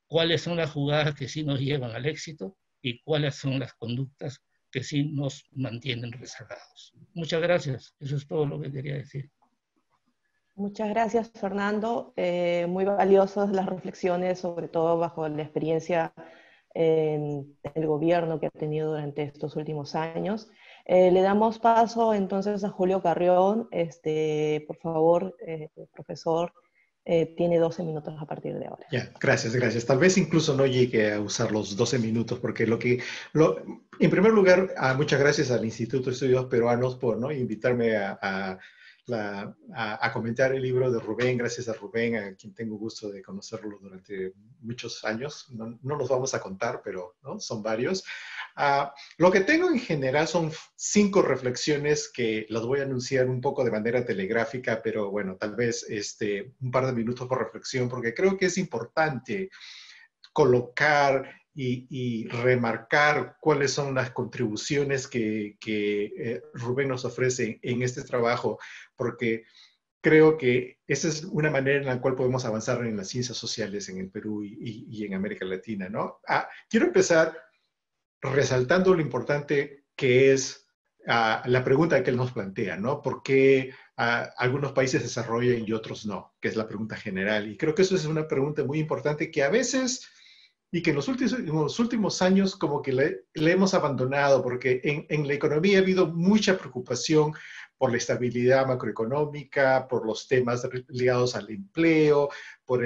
cuáles son las jugadas que sí nos llevan al éxito y cuáles son las conductas que sí nos mantienen rezagados. Muchas gracias. Eso es todo lo que quería decir. Muchas gracias, Fernando. Muy valiosas las reflexiones, sobre todo bajo la experiencia del gobierno que ha tenido durante estos últimos años. Le damos paso entonces a Julio Carrión. Por favor, profesor, tiene 12 minutos a partir de ahora. Ya, gracias, gracias. Tal vez incluso no llegue a usar los 12 minutos, porque en primer lugar, muchas gracias al Instituto de Estudios Peruanos por, ¿no?, invitarme a comentar el libro de Rubén. Gracias a Rubén, a quien tengo gusto de conocerlo durante muchos años. No, no los vamos a contar, pero, ¿no?, son varios. Lo que tengo en general son 5 reflexiones que las voy a anunciar un poco de manera telegráfica, pero bueno, tal vez un par de minutos por reflexión, porque creo que es importante colocar y remarcar cuáles son las contribuciones que Rubén nos ofrece en este trabajo, porque creo que esa es una manera en la cual podemos avanzar en las ciencias sociales en el Perú y en América Latina, ¿no? Quiero empezar resaltando lo importante que es la pregunta que él nos plantea, ¿no? ¿Por qué algunos países desarrollan y otros no? Que es la pregunta general. Y creo que eso es una pregunta muy importante que a veces, y que en los últimos años como que le hemos abandonado, porque en la economía ha habido mucha preocupación por la estabilidad macroeconómica, por los temas ligados al empleo, por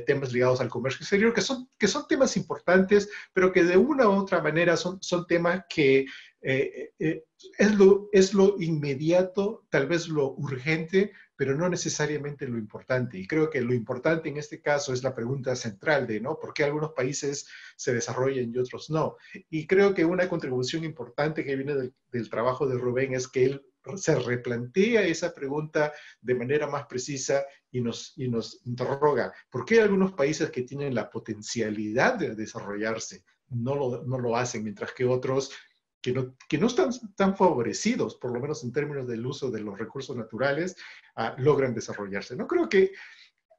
temas ligados al comercio exterior, que son temas importantes, pero que de una u otra manera son temas que es lo inmediato, tal vez lo urgente, pero no necesariamente lo importante. Y creo que lo importante en este caso es la pregunta central de, ¿no?, ¿por qué algunos países se desarrollan y otros no? Y creo que una contribución importante que viene del trabajo de Rubén es que él se replantea esa pregunta de manera más precisa y nos interroga, ¿por qué algunos países que tienen la potencialidad de desarrollarse no lo hacen, mientras que otros que no están tan favorecidos, por lo menos en términos del uso de los recursos naturales, logran desarrollarse? No creo que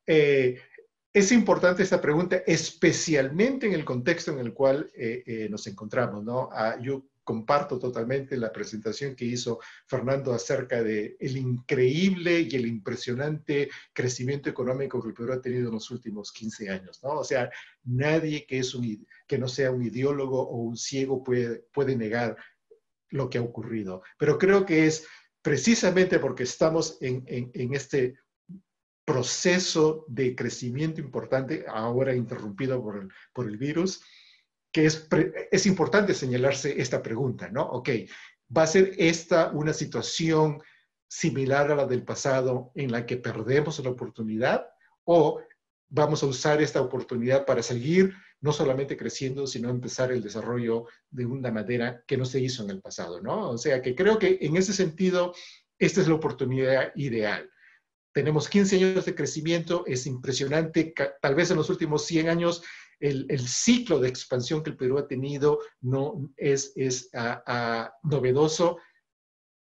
es importante esta pregunta, especialmente en el contexto en el cual nos encontramos, ¿no? Yo comparto totalmente la presentación que hizo Fernando acerca de el increíble y el impresionante crecimiento económico que el Perú ha tenido en los últimos 15 años, ¿no? O sea, nadie que no sea un ideólogo o un ciego puede negar lo que ha ocurrido. Pero creo que es precisamente porque estamos en este proceso de crecimiento importante, ahora interrumpido por el virus, que es importante señalarse esta pregunta, ¿no? Ok, ¿va a ser esta una situación similar a la del pasado en la que perdemos la oportunidad? ¿O vamos a usar esta oportunidad para seguir no solamente creciendo, sino empezar el desarrollo de una manera que no se hizo en el pasado, ¿no? O sea, que creo que en ese sentido, esta es la oportunidad ideal. Tenemos 15 años de crecimiento, es impresionante, tal vez en los últimos 100 años el ciclo de expansión que el Perú ha tenido no es novedoso.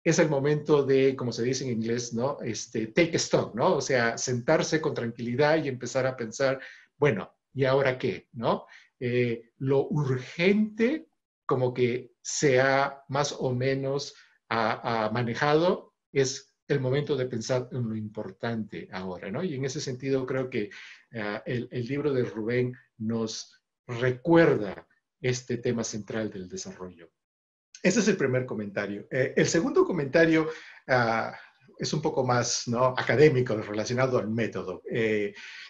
Es el momento de, como se dice en inglés, ¿no? Take stock, ¿no? O sea, sentarse con tranquilidad y empezar a pensar, bueno, ¿y ahora qué? ¿No? Lo urgente como que se ha más o menos manejado, es el momento de pensar en lo importante ahora, ¿no? Y en ese sentido creo que el libro de Rubén nos recuerda este tema central del desarrollo. Ese es el primer comentario. El segundo comentario es un poco más, ¿no?, académico, relacionado al método,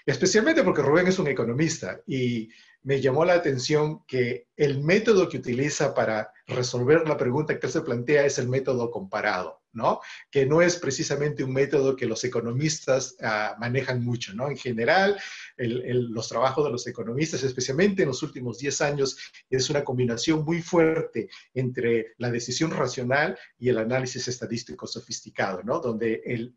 especialmente porque Rubén es un economista y me llamó la atención que el método que utiliza para resolver la pregunta que él se plantea es el método comparado, ¿no? Que no es precisamente un método que los economistas manejan mucho, ¿no? En general, los trabajos de los economistas, especialmente en los últimos 10 años, es una combinación muy fuerte entre la decisión racional y el análisis estadístico sofisticado, ¿no? Donde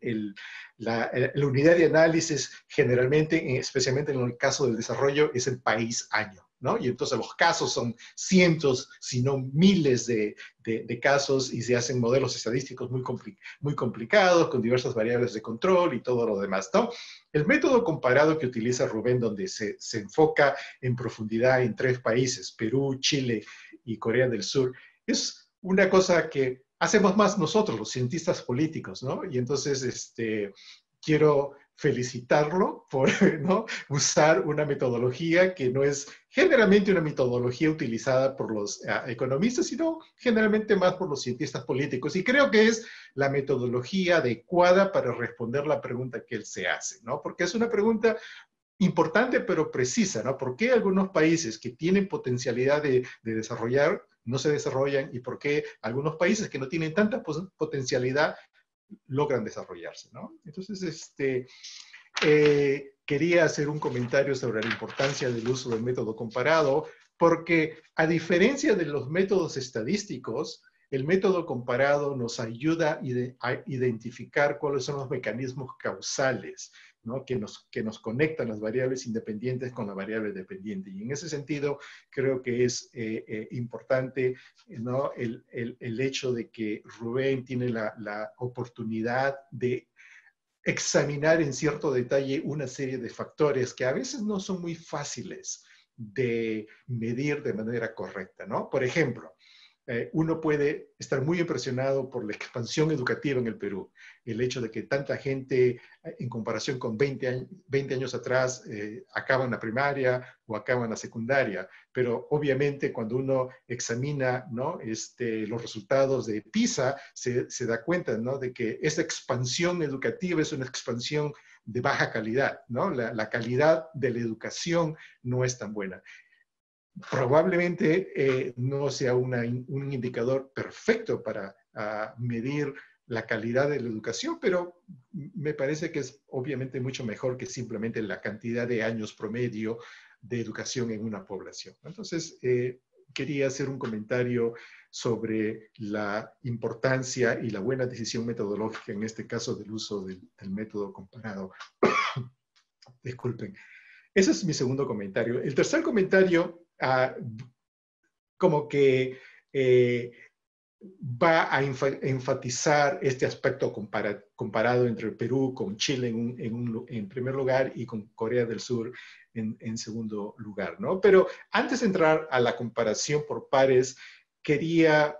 la unidad de análisis generalmente, especialmente en el caso del desarrollo, es el país-año, ¿no? Y entonces los casos son cientos, si no miles de casos, y se hacen modelos estadísticos muy complicados, con diversas variables de control y todo lo demás, ¿no? El método comparado que utiliza Rubén, donde se enfoca en profundidad en 3 países, Perú, Chile y Corea del Sur, es una cosa que hacemos más nosotros, los cientistas políticos, ¿no? Y entonces quiero felicitarlo por, ¿no?, usar una metodología que no es generalmente una metodología utilizada por los economistas, sino generalmente más por los cientistas políticos. Y creo que es la metodología adecuada para responder la pregunta que él se hace, ¿no? Porque es una pregunta importante pero precisa, ¿no? ¿Por qué algunos países que tienen potencialidad de desarrollar no se desarrollan, y por qué algunos países que no tienen tanta potencialidad logran desarrollarse, ¿no? Entonces, quería hacer un comentario sobre la importancia del uso del método comparado, porque a diferencia de los métodos estadísticos, el método comparado nos ayuda a identificar cuáles son los mecanismos causales, ¿no?, que nos conectan las variables independientes con la variable dependiente. Y en ese sentido, creo que es importante, ¿no?, el hecho de que Rubén tiene la oportunidad de examinar en cierto detalle una serie de factores que a veces no son muy fáciles de medir de manera correcta, ¿no? Por ejemplo, uno puede estar muy impresionado por la expansión educativa en el Perú. El hecho de que tanta gente, en comparación con 20 años atrás, acaban la primaria o acaban la secundaria. Pero obviamente cuando uno examina, ¿no?, los resultados de PISA, se da cuenta, ¿no?, de que esa expansión educativa es una expansión de baja calidad, ¿no? La calidad de la educación no es tan buena. Probablemente no sea un indicador perfecto para medir la calidad de la educación, pero me parece que es obviamente mucho mejor que simplemente la cantidad de años promedio de educación en una población. Entonces, quería hacer un comentario sobre la importancia y la buena decisión metodológica, en este caso del uso del método comparado. Disculpen. Ese es mi segundo comentario. El tercer comentario, como que va a enfatizar este aspecto comparado entre Perú con Chile en primer lugar y con Corea del Sur en segundo lugar, ¿no? Pero antes de entrar a la comparación por pares, quería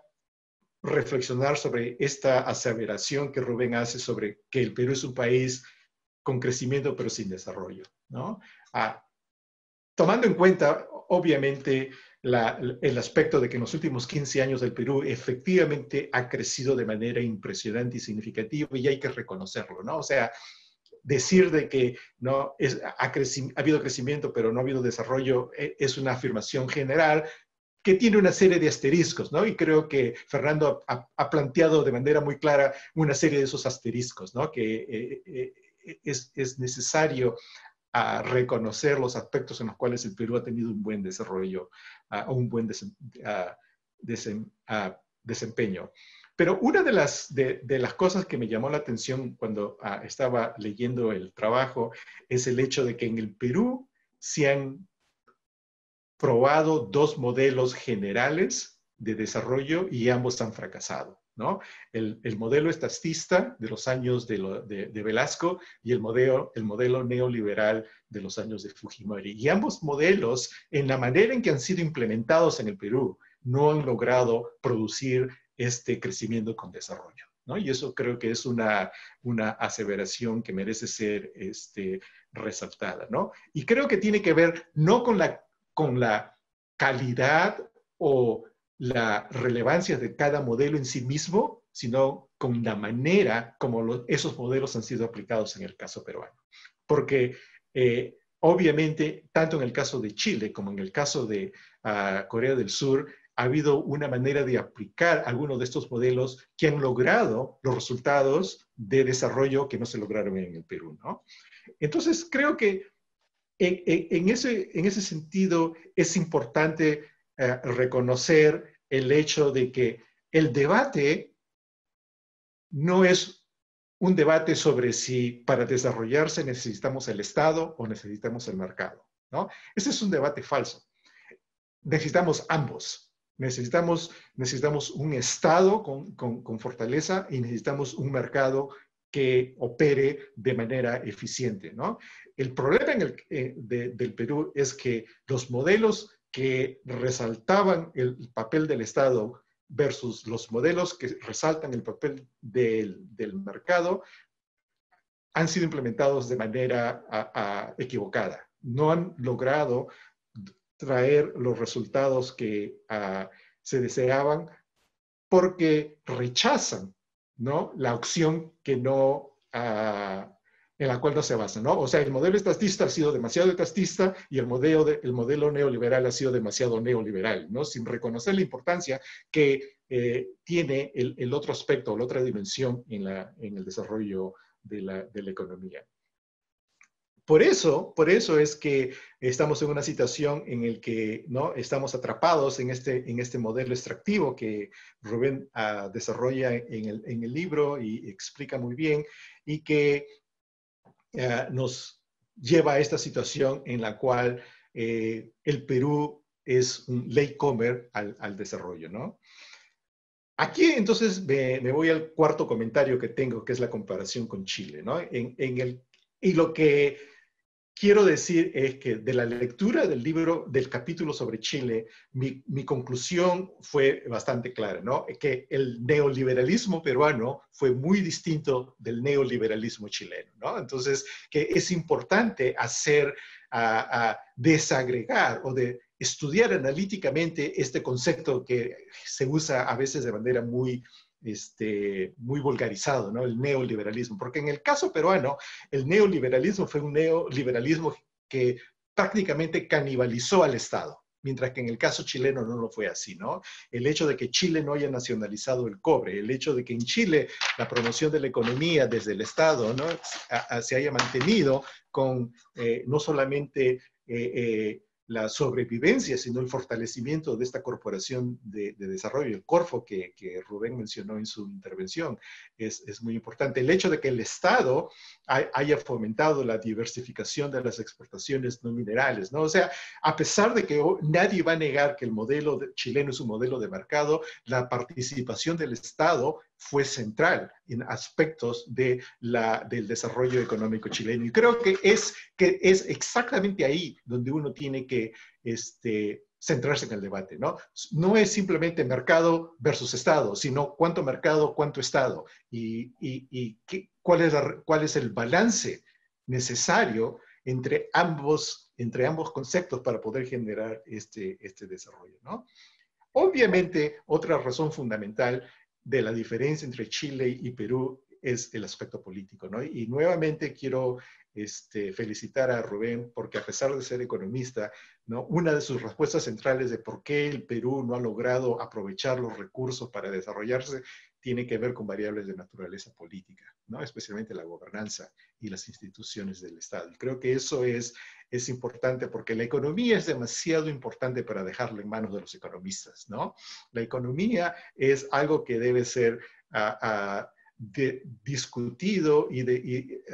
reflexionar sobre esta aseveración que Rubén hace sobre que el Perú es un país con crecimiento pero sin desarrollo, ¿no? Tomando en cuenta, obviamente, el aspecto de que en los últimos 15 años el Perú efectivamente ha crecido de manera impresionante y significativa, y hay que reconocerlo, ¿no? O sea, decir de que no ha habido crecimiento pero no ha habido desarrollo es una afirmación general que tiene una serie de asteriscos, ¿no? Y creo que Fernando ha planteado de manera muy clara una serie de esos asteriscos, ¿no? Que es necesario a reconocer los aspectos en los cuales el Perú ha tenido un buen desarrollo o un buen desempeño. Pero una de las cosas que me llamó la atención cuando estaba leyendo el trabajo es el hecho de que en el Perú se han probado dos modelos generales de desarrollo y ambos han fracasado, ¿no? El modelo estadista de los años de Velasco y el modelo neoliberal de los años de Fujimori. Y ambos modelos, en la manera en que han sido implementados en el Perú, no han logrado producir este crecimiento con desarrollo, ¿no? Y eso creo que es una aseveración que merece ser resaltada, ¿no? Y creo que tiene que ver no con la calidad o la relevancia de cada modelo en sí mismo, sino con la manera como esos modelos han sido aplicados en el caso peruano. Porque obviamente, tanto en el caso de Chile como en el caso de Corea del Sur, ha habido una manera de aplicar algunos de estos modelos que han logrado los resultados de desarrollo que no se lograron en el Perú, ¿no? Entonces, creo que en ese sentido es importante reconocer el hecho de que el debate no es un debate sobre si para desarrollarse necesitamos el Estado o necesitamos el mercado, ¿no? Ese es un debate falso. Necesitamos ambos. Necesitamos un Estado con fortaleza y necesitamos un mercado que opere de manera eficiente, ¿no? El problema del Perú es que los modelos que resaltaban el papel del Estado versus los modelos que resaltan el papel del mercado han sido implementados de manera equivocada. No han logrado traer los resultados que se deseaban porque rechazan, ¿no?, la opción que no, en la cual no se basa, ¿no? O sea, el modelo estatista ha sido demasiado estatista y el modelo neoliberal ha sido demasiado neoliberal, ¿no? Sin reconocer la importancia que tiene el otro aspecto, la otra dimensión en el desarrollo de la economía. Por eso es que estamos en una situación en la que, ¿no?, estamos atrapados en este modelo extractivo que Rubén desarrolla en el libro y explica muy bien, y que nos lleva a esta situación en la cual el Perú es un latecomer al desarrollo, ¿no? Aquí entonces me voy al cuarto comentario que tengo, que es la comparación con Chile, ¿no? Y lo que quiero decir es que de la lectura del libro, del capítulo sobre Chile, mi conclusión fue bastante clara, ¿no? Que el neoliberalismo peruano fue muy distinto del neoliberalismo chileno, ¿no? Entonces, que es importante desagregar o de estudiar analíticamente este concepto que se usa a veces de manera muy vulgarizado, ¿no? El neoliberalismo, porque en el caso peruano, el neoliberalismo fue un neoliberalismo que prácticamente canibalizó al Estado, mientras que en el caso chileno no lo fue así, ¿no? El hecho de que Chile no haya nacionalizado el cobre, el hecho de que en Chile la promoción de la economía desde el Estado, ¿no?, se haya mantenido con no solamente la sobrevivencia, sino el fortalecimiento de esta corporación de desarrollo, el Corfo, que Rubén mencionó en su intervención, es muy importante. El hecho de que el Estado haya fomentado la diversificación de las exportaciones no minerales, ¿no? O sea, a pesar de que nadie va a negar que el modelo chileno es un modelo de mercado, la participación del Estado fue central en aspectos del desarrollo económico chileno. Y creo que es exactamente ahí donde uno tiene que centrarse en el debate, ¿no? No es simplemente mercado versus Estado, sino cuánto mercado, cuánto Estado, cuál es el balance necesario entre ambos conceptos para poder generar este desarrollo, ¿no? Obviamente, otra razón fundamental de la diferencia entre Chile y Perú es el aspecto político, ¿no? Y nuevamente quiero felicitar a Rubén porque, a pesar de ser economista, ¿no?, una de sus respuestas centrales de por qué el Perú no ha logrado aprovechar los recursos para desarrollarse tiene que ver con variables de naturaleza política, ¿no?, especialmente la gobernanza y las instituciones del Estado. Y creo que eso es importante porque la economía es demasiado importante para dejarla en manos de los economistas, ¿no? La economía es algo que debe ser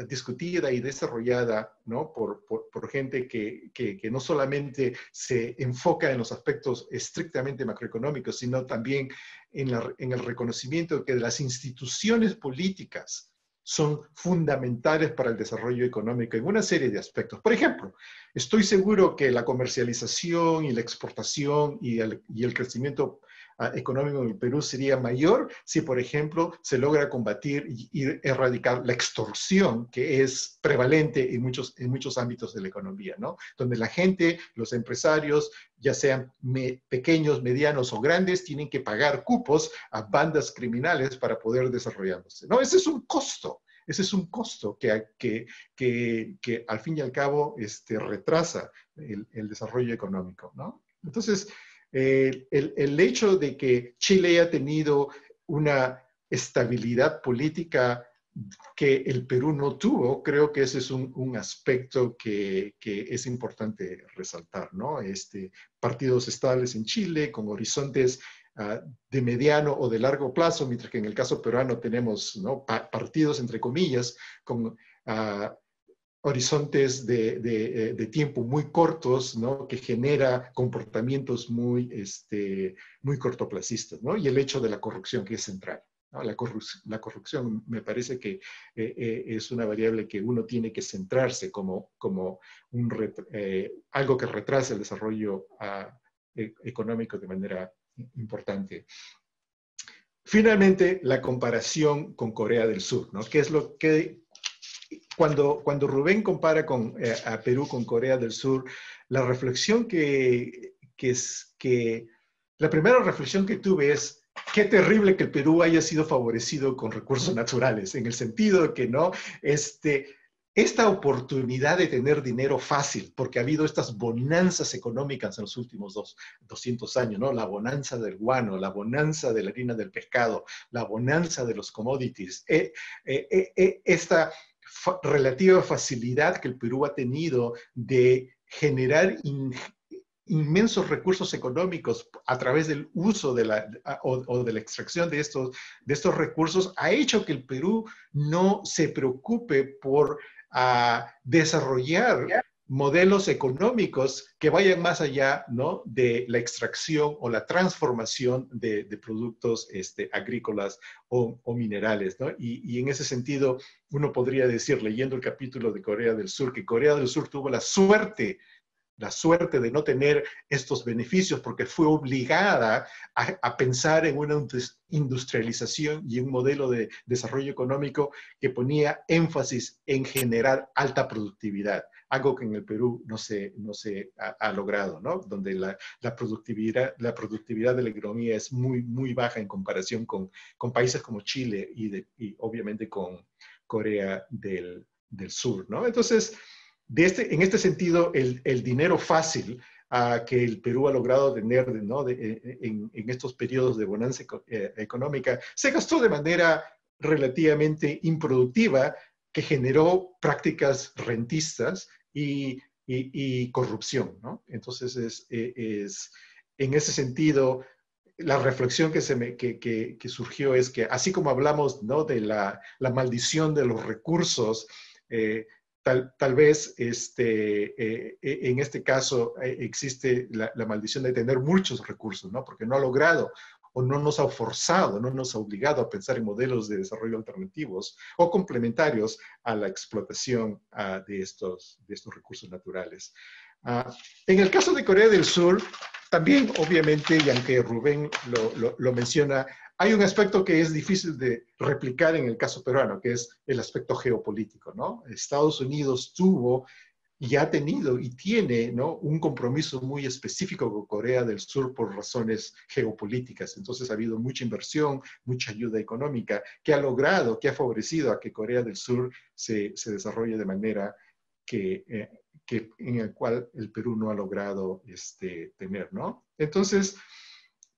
discutida y desarrollada, ¿no?, por gente que no solamente se enfoca en los aspectos estrictamente macroeconómicos, sino también en el reconocimiento de que las instituciones políticas son fundamentales para el desarrollo económico en una serie de aspectos. Por ejemplo, estoy seguro que la comercialización y la exportación y el crecimiento económico en el Perú sería mayor si, por ejemplo, se logra combatir y erradicar la extorsión que es prevalente en muchos ámbitos de la economía, ¿no? Donde la gente, los empresarios, ya sean pequeños, medianos o grandes, tienen que pagar cupos a bandas criminales para poder desarrollarse, ¿no? Ese es un costo. Ese es un costo que al fin y al cabo retrasa el desarrollo económico, ¿no? Entonces, el hecho de que Chile haya tenido una estabilidad política que el Perú no tuvo, creo que ese es un aspecto que es importante resaltar, ¿no? Partidos estables en Chile con horizontes de mediano o de largo plazo, mientras que en el caso peruano tenemos, ¿no?, partidos, entre comillas, con horizontes de tiempo muy cortos, ¿no?, que genera comportamientos muy cortoplacistas, ¿no? Y el hecho de la corrupción, que es central, ¿no? La corrupción me parece que es una variable que uno tiene que centrarse como algo que retrasa el desarrollo económico de manera importante. Finalmente, la comparación con Corea del Sur, ¿no? ¿Qué cuando Rubén compara a Perú con Corea del Sur, la reflexión la primera reflexión que tuve es, qué terrible que el Perú haya sido favorecido con recursos naturales, en el sentido de que no, esta oportunidad de tener dinero fácil, porque ha habido estas bonanzas económicas en los últimos 200 años, ¿no? La bonanza del guano, la bonanza de la harina del pescado, la bonanza de los commodities, esta relativa facilidad que el Perú ha tenido de generar inmensos recursos económicos a través del uso de o de la extracción de estos recursos, ha hecho que el Perú no se preocupe por desarrollar modelos económicos que vayan más allá, ¿no?, de la extracción o la transformación de productos agrícolas o minerales, ¿no? Y en ese sentido, uno podría decir, leyendo el capítulo de Corea del Sur, que Corea del Sur tuvo la suerte de no tener estos beneficios porque fue obligada a pensar en una industrialización y un modelo de desarrollo económico que ponía énfasis en generar alta productividad, algo que en el Perú no se ha logrado, ¿no? Donde la productividad de la economía es muy, muy baja en comparación con países como Chile y obviamente con Corea del Sur, ¿no? Entonces, en este sentido, el dinero fácil que el Perú ha logrado tener, ¿no?, en estos periodos de bonanza económica, se gastó de manera relativamente improductiva, que generó prácticas rentistas y corrupción, ¿no? Entonces, en ese sentido, la reflexión que surgió es que, así como hablamos, ¿no?, de la maldición de los recursos, tal vez en este caso existe la maldición de tener muchos recursos, ¿no? Porque no ha logrado o no nos ha forzado, no nos ha obligado a pensar en modelos de desarrollo alternativos o complementarios a la explotación de estos recursos naturales. En el caso de Corea del Sur, también, obviamente, y aunque Rubén lo menciona, hay un aspecto que es difícil de replicar en el caso peruano, que es el aspecto geopolítico, ¿no? Estados Unidos tuvo y ha tenido y tiene, ¿no?, un compromiso muy específico con Corea del Sur por razones geopolíticas. Entonces ha habido mucha inversión, mucha ayuda económica que ha logrado, que ha favorecido a que Corea del Sur se desarrolle de manera en el cual el Perú no ha logrado tener, ¿no? Entonces,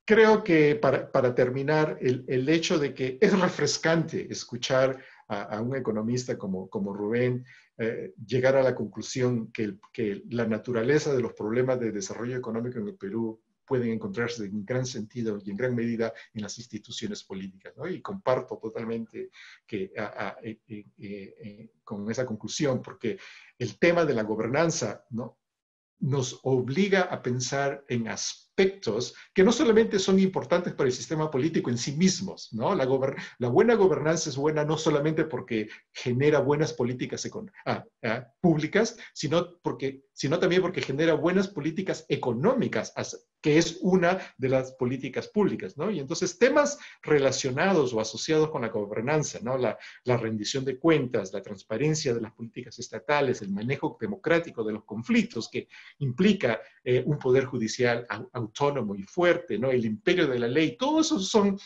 creo que para terminar, el hecho de que es refrescante escuchar a un economista como Rubén llegar a la conclusión que la naturaleza de los problemas de desarrollo económico en el Perú pueden encontrarse en gran sentido y en gran medida en las instituciones políticas, ¿no? Y comparto totalmente con esa conclusión, porque el tema de la gobernanza, ¿no?, nos obliga a pensar en aspectos que no solamente son importantes para el sistema político en sí mismos, ¿no? La buena gobernanza es buena no solamente porque genera buenas políticas públicas, sino también porque genera buenas políticas económicas, que es una de las políticas públicas, ¿no? Y entonces temas relacionados o asociados con la gobernanza, ¿no? La rendición de cuentas, la transparencia de las políticas estatales, el manejo democrático de los conflictos que implica un poder judicial autónomo y fuerte, ¿no? El imperio de la ley, todos esos son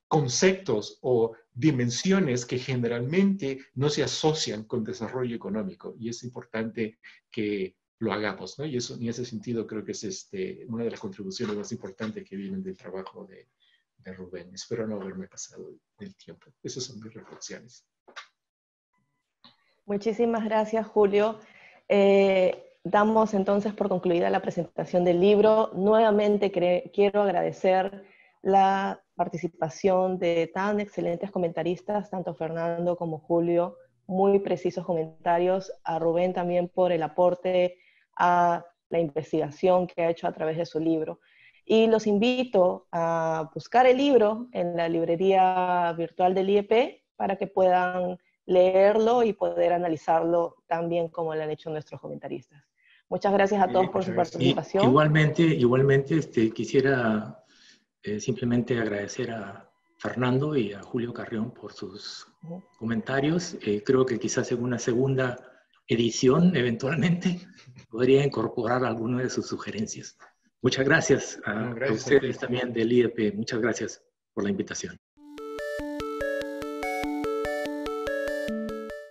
conceptos o dimensiones que generalmente no se asocian con desarrollo económico, y es importante que lo hagamos, ¿no? Y eso, en ese sentido, creo que es una de las contribuciones más importantes que vienen del trabajo de Rubén. Espero no haberme pasado del tiempo. Esas son mis reflexiones. Muchísimas gracias, Julio. Damos entonces por concluida la presentación del libro. Nuevamente quiero agradecer la participación de tan excelentes comentaristas, tanto Fernando como Julio, muy precisos comentarios, a Rubén también por el aporte a la investigación que ha hecho a través de su libro. Y los invito a buscar el libro en la librería virtual del IEP para que puedan leerlo y poder analizarlo tan bien como lo han hecho nuestros comentaristas. Muchas gracias a todos por su participación. Igualmente quisiera simplemente agradecer a Fernando y a Julio Carrión por sus comentarios. Creo que quizás en una segunda edición, eventualmente, podría incorporar alguna de sus sugerencias. Muchas gracias a ustedes también del IEP. Muchas gracias por la invitación.